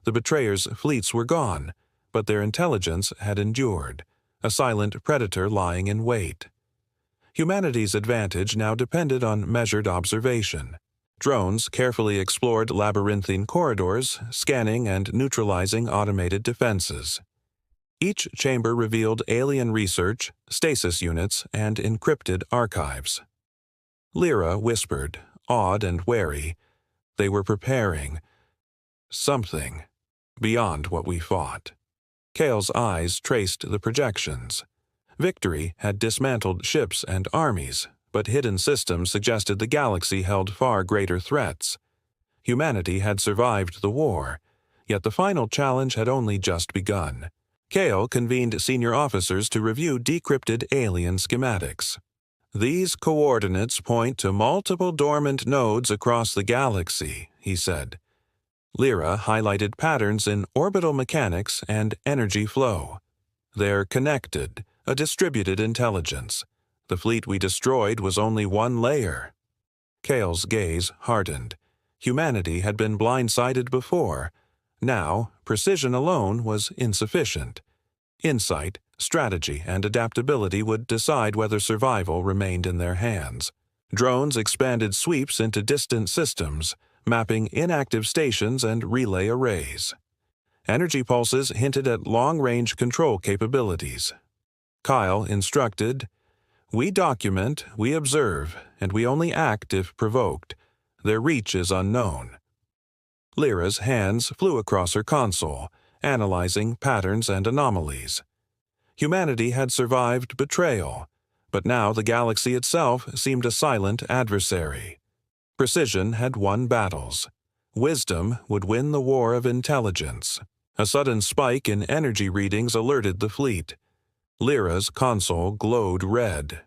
The betrayers' fleets were gone, but their intelligence had endured, a silent predator lying in wait. Humanity's advantage now depended on measured observation. Drones carefully explored labyrinthine corridors, scanning and neutralizing automated defenses. Each chamber revealed alien research, stasis units, and encrypted archives. Lyra whispered, awed and wary. They were preparing something beyond what we fought. Kale's eyes traced the projections. Victory had dismantled ships and armies, but hidden systems suggested the galaxy held far greater threats. Humanity had survived the war, yet the final challenge had only just begun. Kale convened senior officers to review decrypted alien schematics. "These coordinates point to multiple dormant nodes across the galaxy," he said. Lyra highlighted patterns in orbital mechanics and energy flow. "They're connected, a distributed intelligence. The fleet we destroyed was only one layer." Kale's gaze hardened. Humanity had been blindsided before. Now, precision alone was insufficient. Insight, strategy, and adaptability would decide whether survival remained in their hands. Drones expanded sweeps into distant systems, mapping inactive stations and relay arrays. Energy pulses hinted at long-range control capabilities. Kyle instructed, "We document, we observe, and we only act if provoked. Their reach is unknown." Lyra's hands flew across her console, analyzing patterns and anomalies. Humanity had survived betrayal, but now the galaxy itself seemed a silent adversary. Precision had won battles. Wisdom would win the war of intelligence. A sudden spike in energy readings alerted the fleet. Lyra's console glowed red.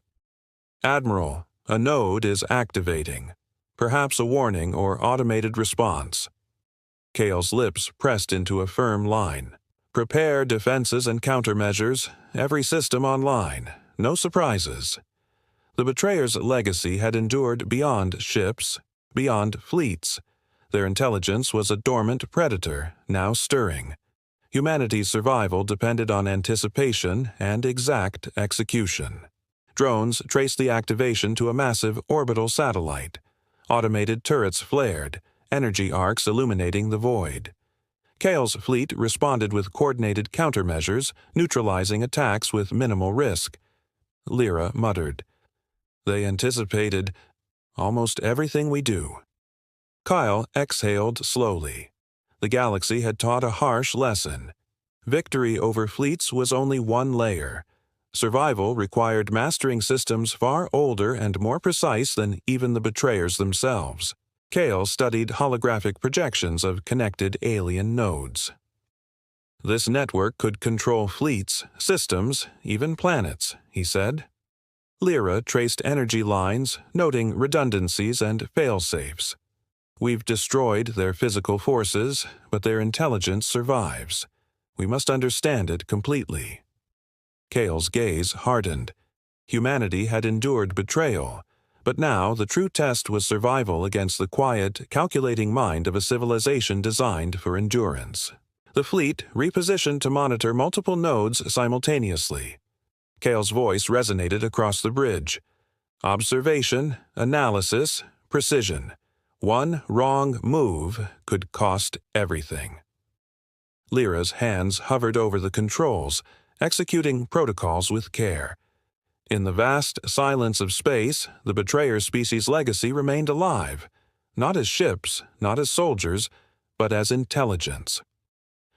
"Admiral, a node is activating. Perhaps a warning or automated response." Kale's lips pressed into a firm line. "Prepare defenses and countermeasures, every system online. No surprises." The betrayers' legacy had endured beyond ships, beyond fleets. Their intelligence was a dormant predator, now stirring. Humanity's survival depended on anticipation and exact execution. Drones traced the activation to a massive orbital satellite. Automated turrets flared, energy arcs illuminating the void. Kale's fleet responded with coordinated countermeasures, neutralizing attacks with minimal risk. Lyra muttered, "They anticipated almost everything we do." Kyle exhaled slowly. The galaxy had taught a harsh lesson. Victory over fleets was only one layer. Survival required mastering systems far older and more precise than even the betrayers themselves. Kale studied holographic projections of connected alien nodes. This network could control fleets, systems, even planets, he said. Lyra traced energy lines, noting redundancies and fail-safes. We've destroyed their physical forces, but their intelligence survives. We must understand it completely. Kale's gaze hardened. Humanity had endured betrayal, but now the true test was survival against the quiet, calculating mind of a civilization designed for endurance. The fleet repositioned to monitor multiple nodes simultaneously. Kale's voice resonated across the bridge. Observation, analysis, precision. One wrong move could cost everything. Lyra's hands hovered over the controls, executing protocols with care. In the vast silence of space, the betrayer species' legacy remained alive, not as ships, not as soldiers, but as intelligence.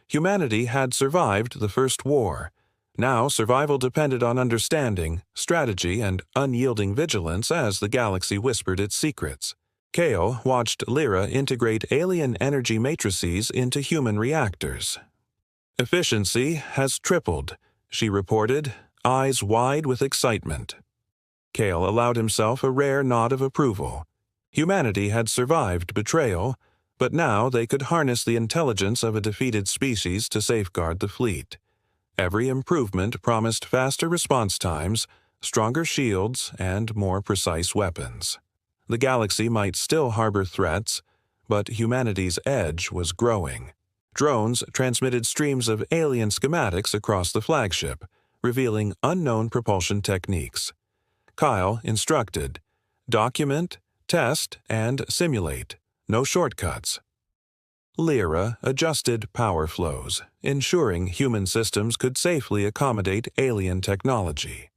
Humanity had survived the First War. Now survival depended on understanding, strategy, and unyielding vigilance as the galaxy whispered its secrets. Kale watched Lyra integrate alien energy matrices into human reactors. Efficiency has tripled, she reported, eyes wide with excitement. Kale allowed himself a rare nod of approval. Humanity had survived betrayal, but now they could harness the intelligence of a defeated species to safeguard the fleet. Every improvement promised faster response times, stronger shields, and more precise weapons. The galaxy might still harbor threats, but humanity's edge was growing. Drones transmitted streams of alien schematics across the flagship, revealing unknown propulsion techniques. Kyle instructed, document, test, and simulate. No shortcuts. Lyra adjusted power flows, ensuring human systems could safely accommodate alien technology.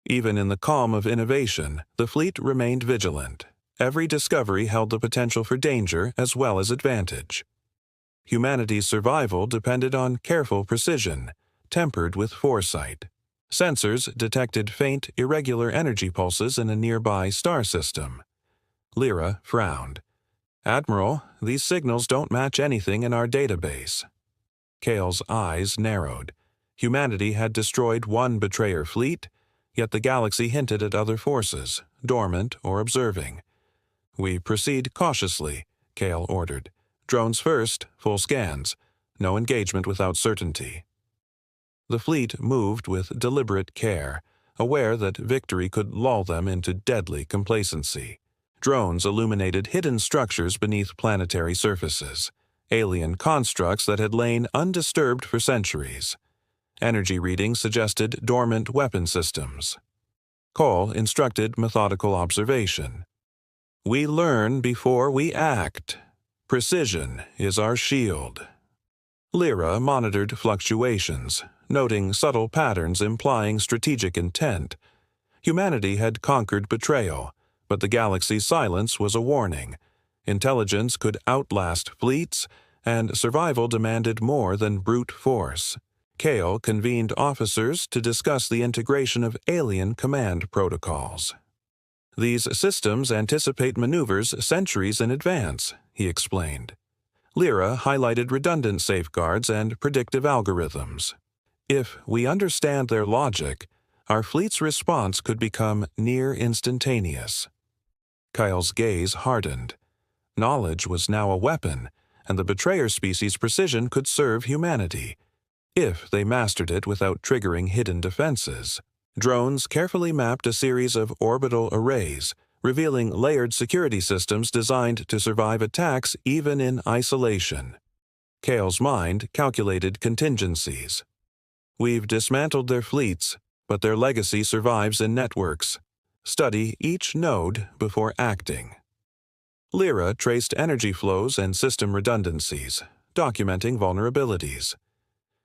Even in the calm of innovation, the fleet remained vigilant. Every discovery held the potential for danger as well as advantage. Humanity's survival depended on careful precision, tempered with foresight. Sensors detected faint, irregular energy pulses in a nearby star system. Lyra frowned. Admiral, these signals don't match anything in our database. Kale's eyes narrowed. Humanity had destroyed one betrayer fleet, yet the galaxy hinted at other forces, dormant or observing. We proceed cautiously, Kale ordered. Drones first, full scans. No engagement without certainty. The fleet moved with deliberate care, aware that victory could lull them into deadly complacency. Drones illuminated hidden structures beneath planetary surfaces, alien constructs that had lain undisturbed for centuries. Energy readings suggested dormant weapon systems. Cole instructed methodical observation. We learn before we act. Precision is our shield. Lyra monitored fluctuations, noting subtle patterns implying strategic intent. Humanity had conquered betrayal, but the galaxy's silence was a warning. Intelligence could outlast fleets, and survival demanded more than brute force. Kale convened officers to discuss the integration of alien command protocols. These systems anticipate maneuvers centuries in advance, he explained. Lyra highlighted redundant safeguards and predictive algorithms. If we understand their logic, our fleet's response could become near instantaneous. Kyle's gaze hardened. Knowledge was now a weapon, and the betrayer species' precision could serve humanity, if they mastered it without triggering hidden defenses. Drones carefully mapped a series of orbital arrays, revealing layered security systems designed to survive attacks even in isolation. Kale's mind calculated contingencies. We've dismantled their fleets, but their legacy survives in networks. Study each node before acting. Lyra traced energy flows and system redundancies, documenting vulnerabilities.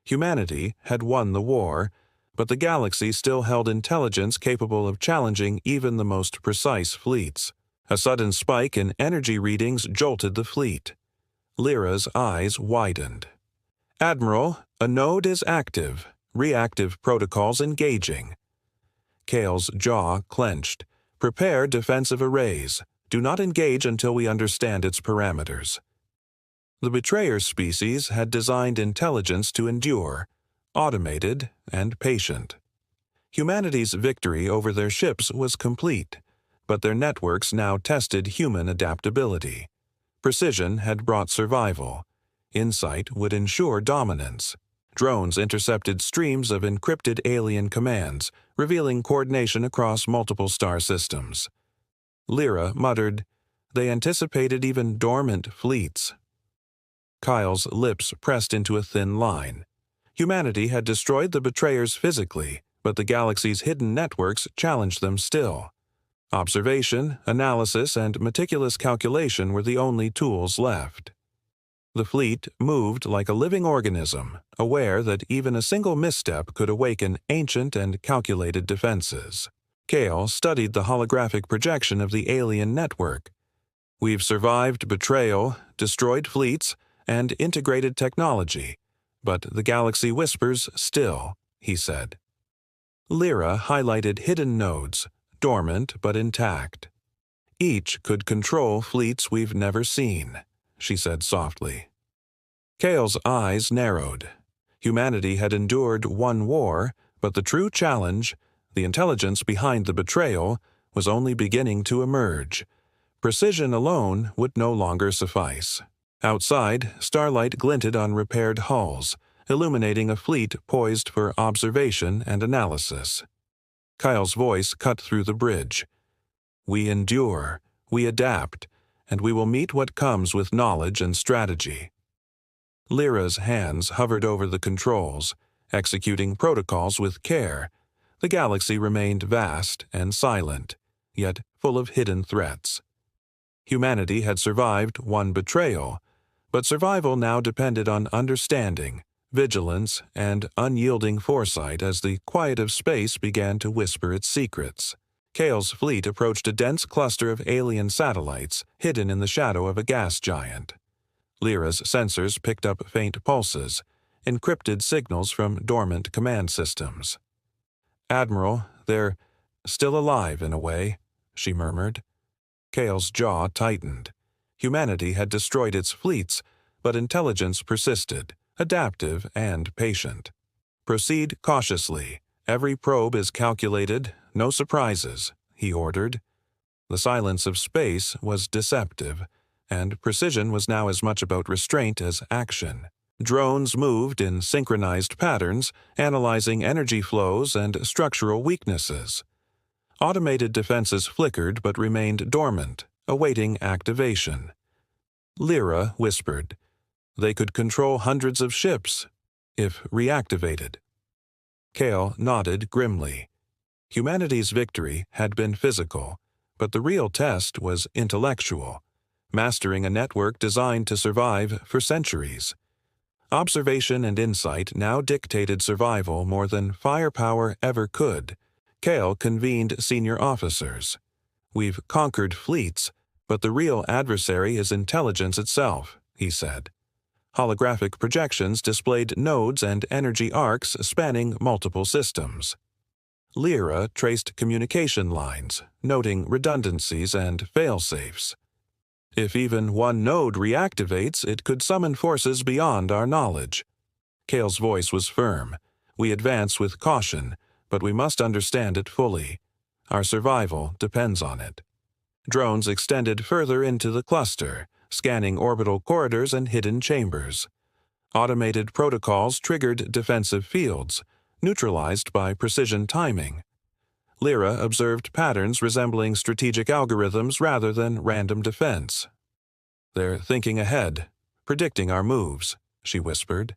Humanity had won the war, but the galaxy still held intelligence capable of challenging even the most precise fleets. A sudden spike in energy readings jolted the fleet. Lyra's eyes widened. Admiral, a node is active. Reactive protocols engaging. Kale's jaw clenched. Prepare defensive arrays. Do not engage until we understand its parameters. The Betrayer species had designed intelligence to endure, automated and patient. Humanity's victory over their ships was complete, but their networks now tested human adaptability. Precision had brought survival. Insight would ensure dominance. Drones intercepted streams of encrypted alien commands, revealing coordination across multiple star systems. Lyra muttered, "They anticipated even dormant fleets." Kyle's lips pressed into a thin line. Humanity had destroyed the Betrayers physically, but the galaxy's hidden networks challenged them still. Observation, analysis, and meticulous calculation were the only tools left. The fleet moved like a living organism, aware that even a single misstep could awaken ancient and calculated defenses. Kale studied the holographic projection of the alien network. "We've survived betrayal, destroyed fleets, and integrated technology, but the galaxy whispers still," he said. Lyra highlighted hidden nodes, dormant but intact. "Each could control fleets we've never seen," she said softly. Kale's eyes narrowed. Humanity had endured one war, but the true challenge, the intelligence behind the betrayal, was only beginning to emerge. Precision alone would no longer suffice. Outside, starlight glinted on repaired hulls, illuminating a fleet poised for observation and analysis. Kyle's voice cut through the bridge. "We endure, we adapt, and we will meet what comes with knowledge and strategy." Lyra's hands hovered over the controls, executing protocols with care. The galaxy remained vast and silent, yet full of hidden threats. Humanity had survived one betrayal, but survival now depended on understanding, vigilance, and unyielding foresight as the quiet of space began to whisper its secrets. Kale's fleet approached a dense cluster of alien satellites hidden in the shadow of a gas giant. Lyra's sensors picked up faint pulses, encrypted signals from dormant command systems. "Admiral, they're still alive in a way," she murmured. Kale's jaw tightened. Humanity had destroyed its fleets, but intelligence persisted, adaptive and patient. "Proceed cautiously. Every probe is calculated, no surprises," he ordered. The silence of space was deceptive, and precision was now as much about restraint as action. Drones moved in synchronized patterns, analyzing energy flows and structural weaknesses. Automated defenses flickered but remained dormant, awaiting activation. Lyra whispered, "They could control hundreds of ships, if reactivated." Kale nodded grimly. Humanity's victory had been physical, but the real test was intellectual, mastering a network designed to survive for centuries. Observation and insight now dictated survival more than firepower ever could. Kale convened senior officers. "We've conquered fleets, but the real adversary is intelligence itself," he said. Holographic projections displayed nodes and energy arcs spanning multiple systems. Lyra traced communication lines, noting redundancies and fail-safes. "If even one node reactivates, it could summon forces beyond our knowledge." Kale's voice was firm. "We advance with caution, but we must understand it fully. Our survival depends on it." Drones extended further into the cluster, scanning orbital corridors and hidden chambers. Automated protocols triggered defensive fields, neutralized by precision timing. Lyra observed patterns resembling strategic algorithms rather than random defense. "They're thinking ahead, predicting our moves," she whispered.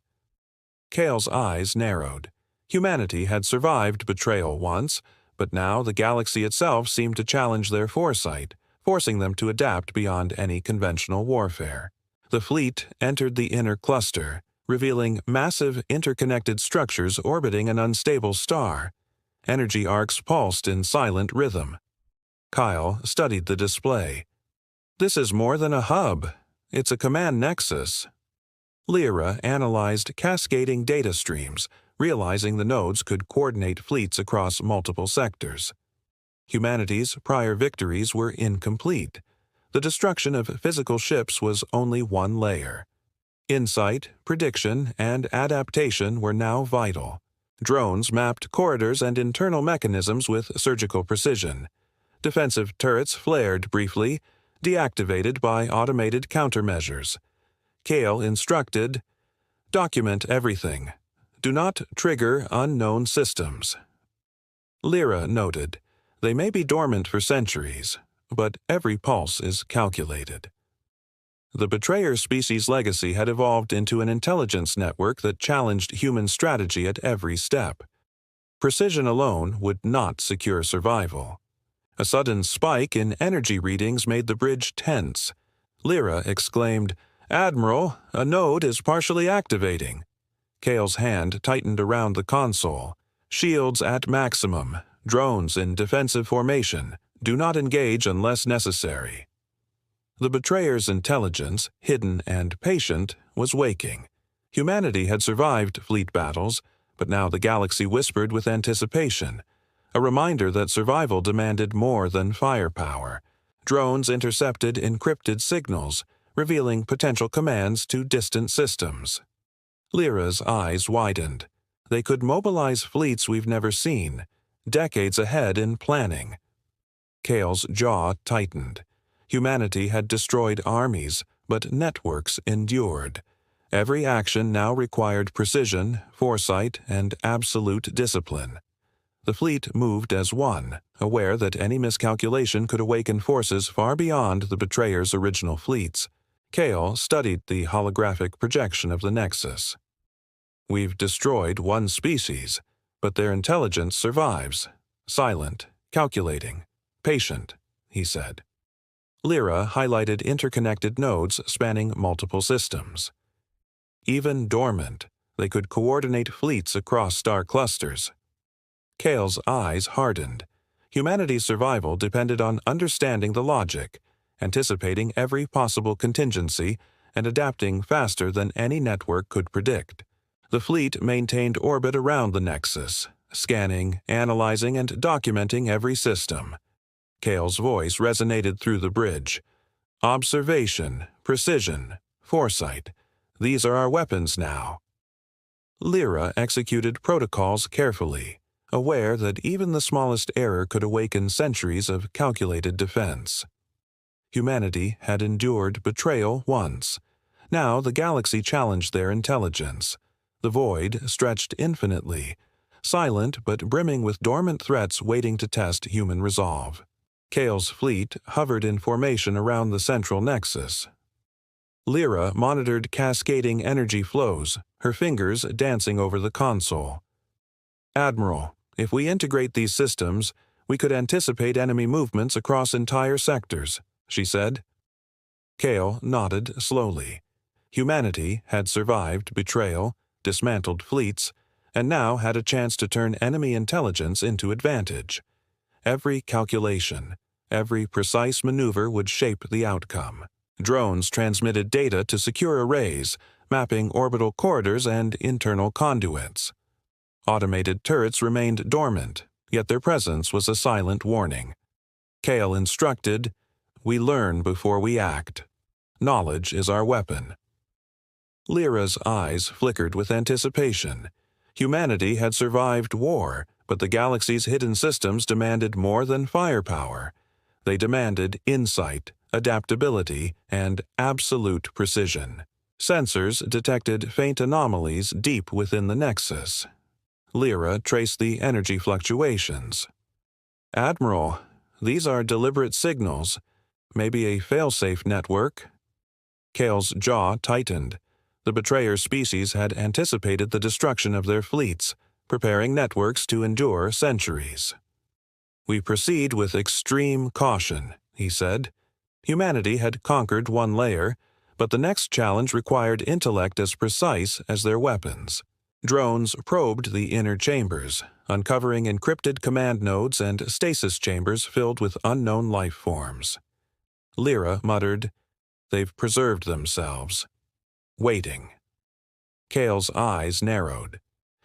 Kale's eyes narrowed. Humanity had survived betrayal once, but now the galaxy itself seemed to challenge their foresight, forcing them to adapt beyond any conventional warfare. The fleet entered the inner cluster, revealing massive interconnected structures orbiting an unstable star. Energy arcs pulsed in silent rhythm. Kyle studied the display. "This is more than a hub. It's a command nexus. Lyra analyzed cascading data streams, realizing the nodes could coordinate fleets across multiple sectors. Humanity's prior victories were incomplete. The destruction of physical ships was only one layer. Insight, prediction, and adaptation were now vital. Drones mapped corridors and internal mechanisms with surgical precision. Defensive turrets flared briefly, deactivated by automated countermeasures. Kale instructed, "Document everything. Do not trigger unknown systems." Lyra noted, "They may be dormant for centuries, but every pulse is calculated." The Betrayer species' legacy had evolved into an intelligence network that challenged human strategy at every step. Precision alone would not secure survival. A sudden spike in energy readings made the bridge tense. Lyra exclaimed, "Admiral, a node is partially activating." Kale's hand tightened around the console. "Shields at maximum. Drones in defensive formation. Do not engage unless necessary." The Betrayer's intelligence, hidden and patient, was waking. Humanity had survived fleet battles, but now the galaxy whispered with anticipation, a reminder that survival demanded more than firepower. Drones intercepted encrypted signals, revealing potential commands to distant systems. Lyra's eyes widened. They could mobilize fleets we've never seen, decades ahead in planning. Kale's jaw tightened. Humanity had destroyed armies, but networks endured. Every action now required precision, foresight, and absolute discipline. The fleet moved as one, aware that any miscalculation could awaken forces far beyond the Betrayer's original fleets. Kale studied the holographic projection of the Nexus. "We've destroyed one species, but their intelligence survives. Silent, calculating, patient," he said. Lyra highlighted interconnected nodes spanning multiple systems. Even dormant, they could coordinate fleets across star clusters. Kale's eyes hardened. Humanity's survival depended on understanding the logic, anticipating every possible contingency, and adapting faster than any network could predict. The fleet maintained orbit around the Nexus, scanning, analyzing, and documenting every system. Kale's voice resonated through the bridge. "Observation, precision, foresight. These are our weapons now." Lyra executed protocols carefully, aware that even the smallest error could awaken centuries of calculated defense. Humanity had endured betrayal once. Now the galaxy challenged their intelligence. The void stretched infinitely, silent but brimming with dormant threats waiting to test human resolve. Kale's fleet hovered in formation around the central nexus. Lyra monitored cascading energy flows, her fingers dancing over the console. "Admiral, if we integrate these systems, we could anticipate enemy movements across entire sectors," she said. Kale nodded slowly. Humanity had survived betrayal, dismantled fleets, and now had a chance to turn enemy intelligence into advantage. Every calculation, every precise maneuver would shape the outcome. Drones transmitted data to secure arrays, mapping orbital corridors and internal conduits. Automated turrets remained dormant, yet their presence was a silent warning. Kale instructed, "We learn before we act. Knowledge is our weapon." Lyra's eyes flickered with anticipation. Humanity had survived war, but the galaxy's hidden systems demanded more than firepower. They demanded insight, adaptability, and absolute precision. Sensors detected faint anomalies deep within the Nexus. Lyra traced the energy fluctuations. "Admiral, these are deliberate signals. Maybe a failsafe network?" Kale's jaw tightened. The Betrayer species had anticipated the destruction of their fleets, preparing networks to endure centuries. "We proceed with extreme caution," he said. Humanity had conquered one layer, but the next challenge required intellect as precise as their weapons. Drones probed the inner chambers, uncovering encrypted command nodes and stasis chambers filled with unknown life forms. Lyra muttered, They've preserved themselves. Waiting. Kale's eyes narrowed.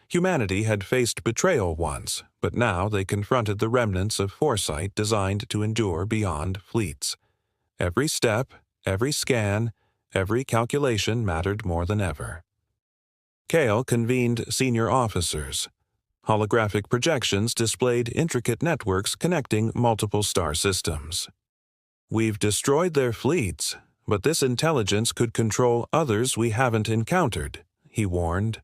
Humanity had faced betrayal once, but now they confronted the remnants of foresight designed to endure beyond fleets. Every step, every scan, every calculation mattered more than ever. Kale convened senior officers. Holographic projections displayed intricate networks connecting multiple star systems. We've destroyed their fleets, but this intelligence could control others we haven't encountered, he warned.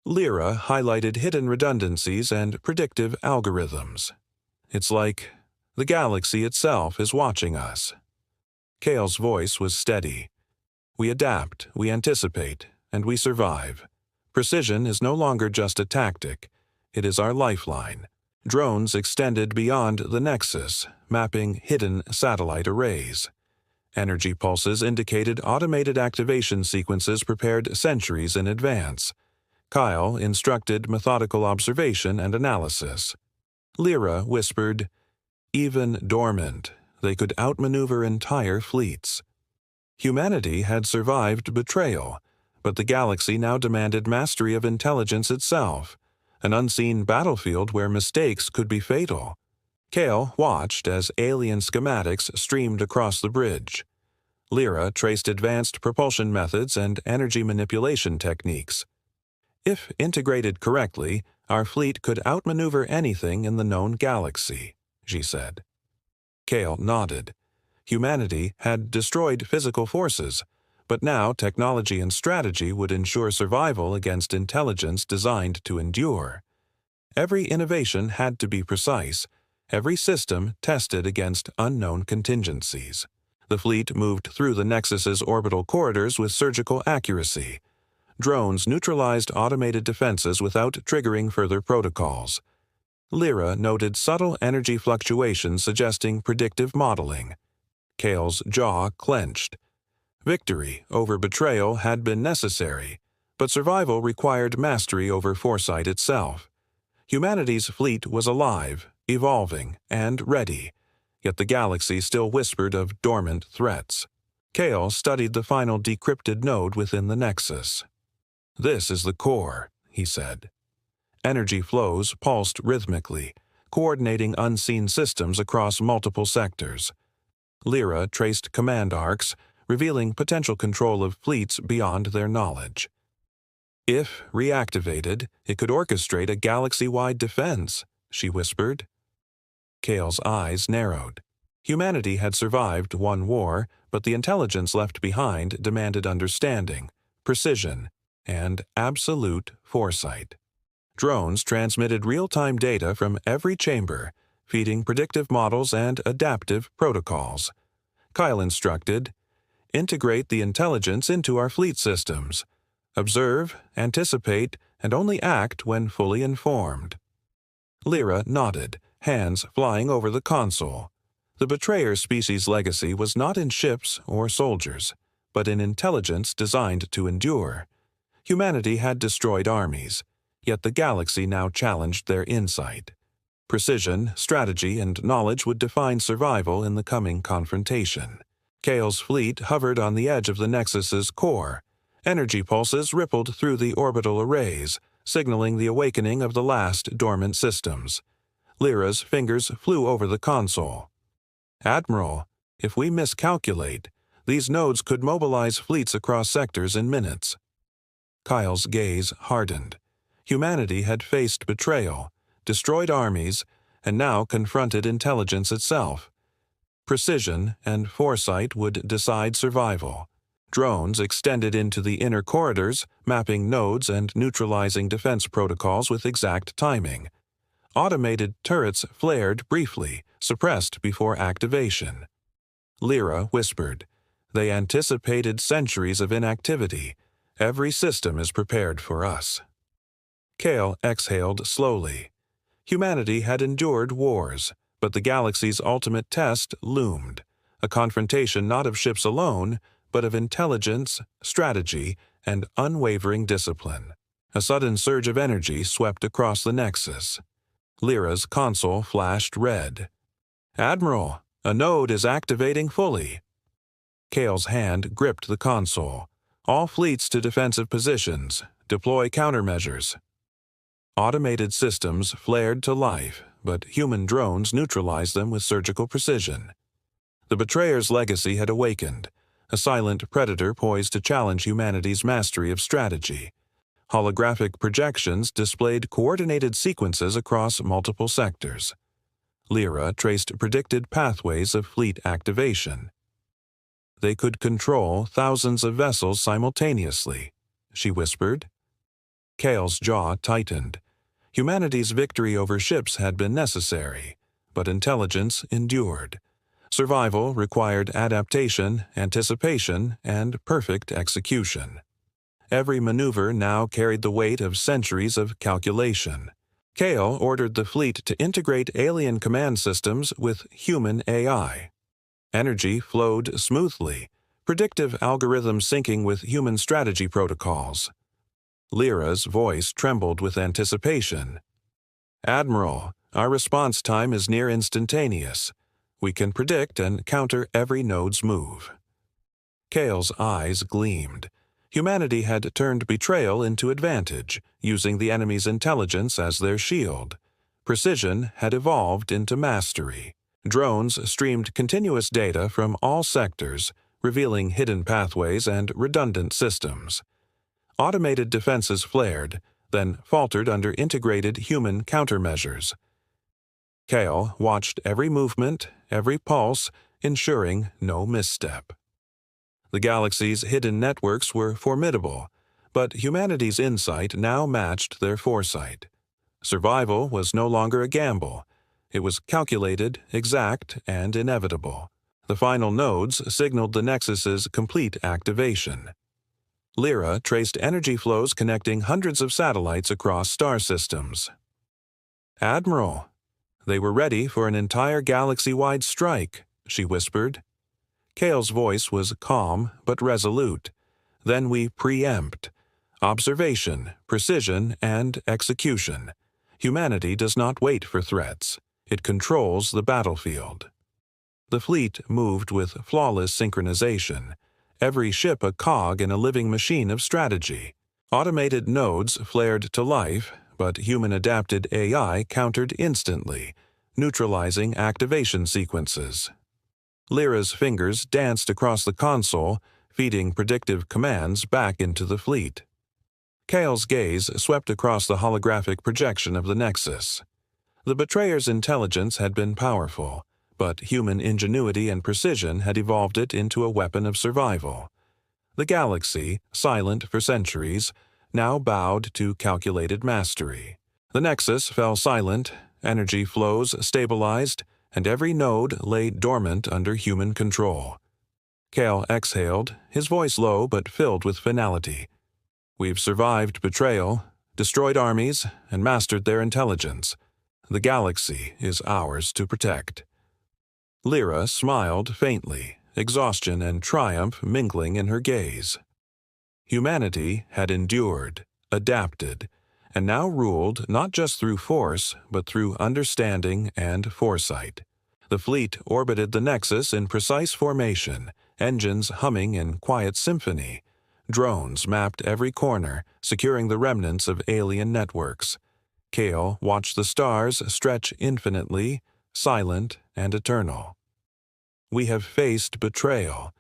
Lyra highlighted hidden redundancies and predictive algorithms. It's like the galaxy itself is watching us. Kale's voice was steady. We adapt, we anticipate, and we survive. Precision is no longer just a tactic. It is our lifeline. Drones extended beyond the Nexus, mapping hidden satellite arrays. Energy pulses indicated automated activation sequences prepared centuries in advance. Kyle instructed methodical observation and analysis. Lyra whispered, even dormant, they could outmaneuver entire fleets. Humanity had survived betrayal, but the galaxy now demanded mastery of intelligence itself, an unseen battlefield where mistakes could be fatal. Kale watched as alien schematics streamed across the bridge. Lyra traced advanced propulsion methods and energy manipulation techniques. If integrated correctly, our fleet could outmaneuver anything in the known galaxy, she said. Kale nodded. Humanity had destroyed physical forces, but now technology and strategy would ensure survival against intelligence designed to endure. Every innovation had to be precise, every system tested against unknown contingencies. The fleet moved through the Nexus's orbital corridors with surgical accuracy. Drones neutralized automated defenses without triggering further protocols. Lyra noted subtle energy fluctuations suggesting predictive modeling. Kale's jaw clenched. Victory over betrayal had been necessary, but survival required mastery over foresight itself. Humanity's fleet was alive, evolving, and ready, yet the galaxy still whispered of dormant threats. Kale studied the final decrypted node within the Nexus. This is the core, he said. Energy flows pulsed rhythmically, coordinating unseen systems across multiple sectors. Lyra traced command arcs, revealing potential control of fleets beyond their knowledge. If reactivated, it could orchestrate a galaxy-wide defense, she whispered. Kale's eyes narrowed. Humanity had survived one war, but the intelligence left behind demanded understanding, precision, and absolute foresight. Drones transmitted real-time data from every chamber, feeding predictive models and adaptive protocols. Kyle instructed, integrate the intelligence into our fleet systems. Observe, anticipate, and only act when fully informed. Lyra nodded, hands flying over the console. The betrayer species' legacy was not in ships or soldiers, but in intelligence designed to endure. Humanity had destroyed armies, yet the galaxy now challenged their insight. Precision, strategy, and knowledge would define survival in the coming confrontation. Kale's fleet hovered on the edge of the Nexus's core. Energy pulses rippled through the orbital arrays, signaling the awakening of the last dormant systems. Lyra's fingers flew over the console. Admiral, if we miscalculate, these nodes could mobilize fleets across sectors in minutes. Kyle's gaze hardened. Humanity had faced betrayal, destroyed armies, and now confronted intelligence itself. Precision and foresight would decide survival. Drones extended into the inner corridors, mapping nodes and neutralizing defense protocols with exact timing. Automated turrets flared briefly, suppressed before activation. Lyra whispered, they anticipated centuries of inactivity. Every system is prepared for us. Kale exhaled slowly. Humanity had endured wars, but the galaxy's ultimate test loomed, a confrontation not of ships alone, but of intelligence, strategy, and unwavering discipline. A sudden surge of energy swept across the Nexus. Lyra's console flashed red. Admiral, a node is activating fully. Kale's hand gripped the console. All fleets to defensive positions. Deploy countermeasures. Automated systems flared to life, but human drones neutralized them with surgical precision. The Betrayer's legacy had awakened, a silent predator poised to challenge humanity's mastery of strategy. Holographic projections displayed coordinated sequences across multiple sectors. Lyra traced predicted pathways of fleet activation. They could control thousands of vessels simultaneously, she whispered. Kale's jaw tightened. Humanity's victory over ships had been necessary, but intelligence endured. Survival required adaptation, anticipation, and perfect execution. Every maneuver now carried the weight of centuries of calculation. Kale ordered the fleet to integrate alien command systems with human AI. Energy flowed smoothly, predictive algorithms syncing with human strategy protocols. Lyra's voice trembled with anticipation. "Admiral, our response time is near instantaneous. We can predict and counter every node's move." Kale's eyes gleamed. Humanity had turned betrayal into advantage, using the enemy's intelligence as their shield. Precision had evolved into mastery. Drones streamed continuous data from all sectors, revealing hidden pathways and redundant systems. Automated defenses flared, then faltered under integrated human countermeasures. Kale watched every movement, every pulse, ensuring no misstep. The galaxy's hidden networks were formidable, but humanity's insight now matched their foresight. Survival was no longer a gamble. It was calculated, exact, and inevitable. The final nodes signaled the Nexus's complete activation. Lyra traced energy flows connecting hundreds of satellites across star systems. "Admiral, they were ready for an entire galaxy-wide strike," she whispered. Kale's voice was calm but resolute. "Then we preempt. Observation, precision, and execution. Humanity does not wait for threats. It controls the battlefield." The fleet moved with flawless synchronization. Every ship a cog in a living machine of strategy. Automated nodes flared to life, but human-adapted AI countered instantly, neutralizing activation sequences. Lyra's fingers danced across the console, feeding predictive commands back into the fleet. Kale's gaze swept across the holographic projection of the Nexus. The Betrayer's intelligence had been powerful, but human ingenuity and precision had evolved it into a weapon of survival. The galaxy, silent for centuries, now bowed to calculated mastery. The Nexus fell silent, energy flows stabilized, and every node lay dormant under human control. Kale exhaled, his voice low but filled with finality. "We've survived betrayal, destroyed armies, and mastered their intelligence. The galaxy is ours to protect." Lyra smiled faintly, exhaustion and triumph mingling in her gaze. Humanity had endured, adapted, and now ruled not just through force, but through understanding and foresight. The fleet orbited the Nexus in precise formation, engines humming in quiet symphony. Drones mapped every corner, securing the remnants of alien networks. Kale watched the stars stretch infinitely, silent and eternal. "We have faced betrayal,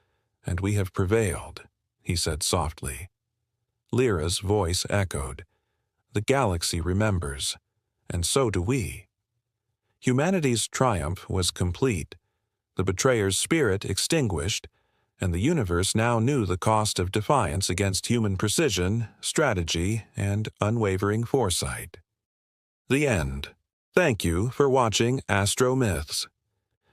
and we have prevailed," he said softly. Lyra's voice echoed. "The galaxy remembers, and so do we." Humanity's triumph was complete, the Betrayer's spirit extinguished, and the universe now knew the cost of defiance against human precision, strategy, and unwavering foresight. The end. Thank you for watching AstroMyths.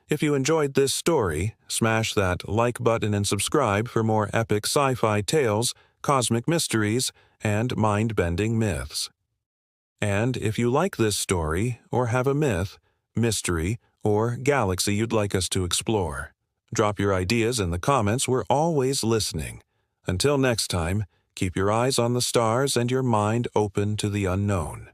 If you enjoyed this story, smash that like button and subscribe for more epic sci-fi tales, cosmic mysteries, and mind-bending myths. And if you like this story, or have a myth, mystery, or galaxy you'd like us to explore, drop your ideas in the comments. We're always listening. Until next time, keep your eyes on the stars and your mind open to the unknown.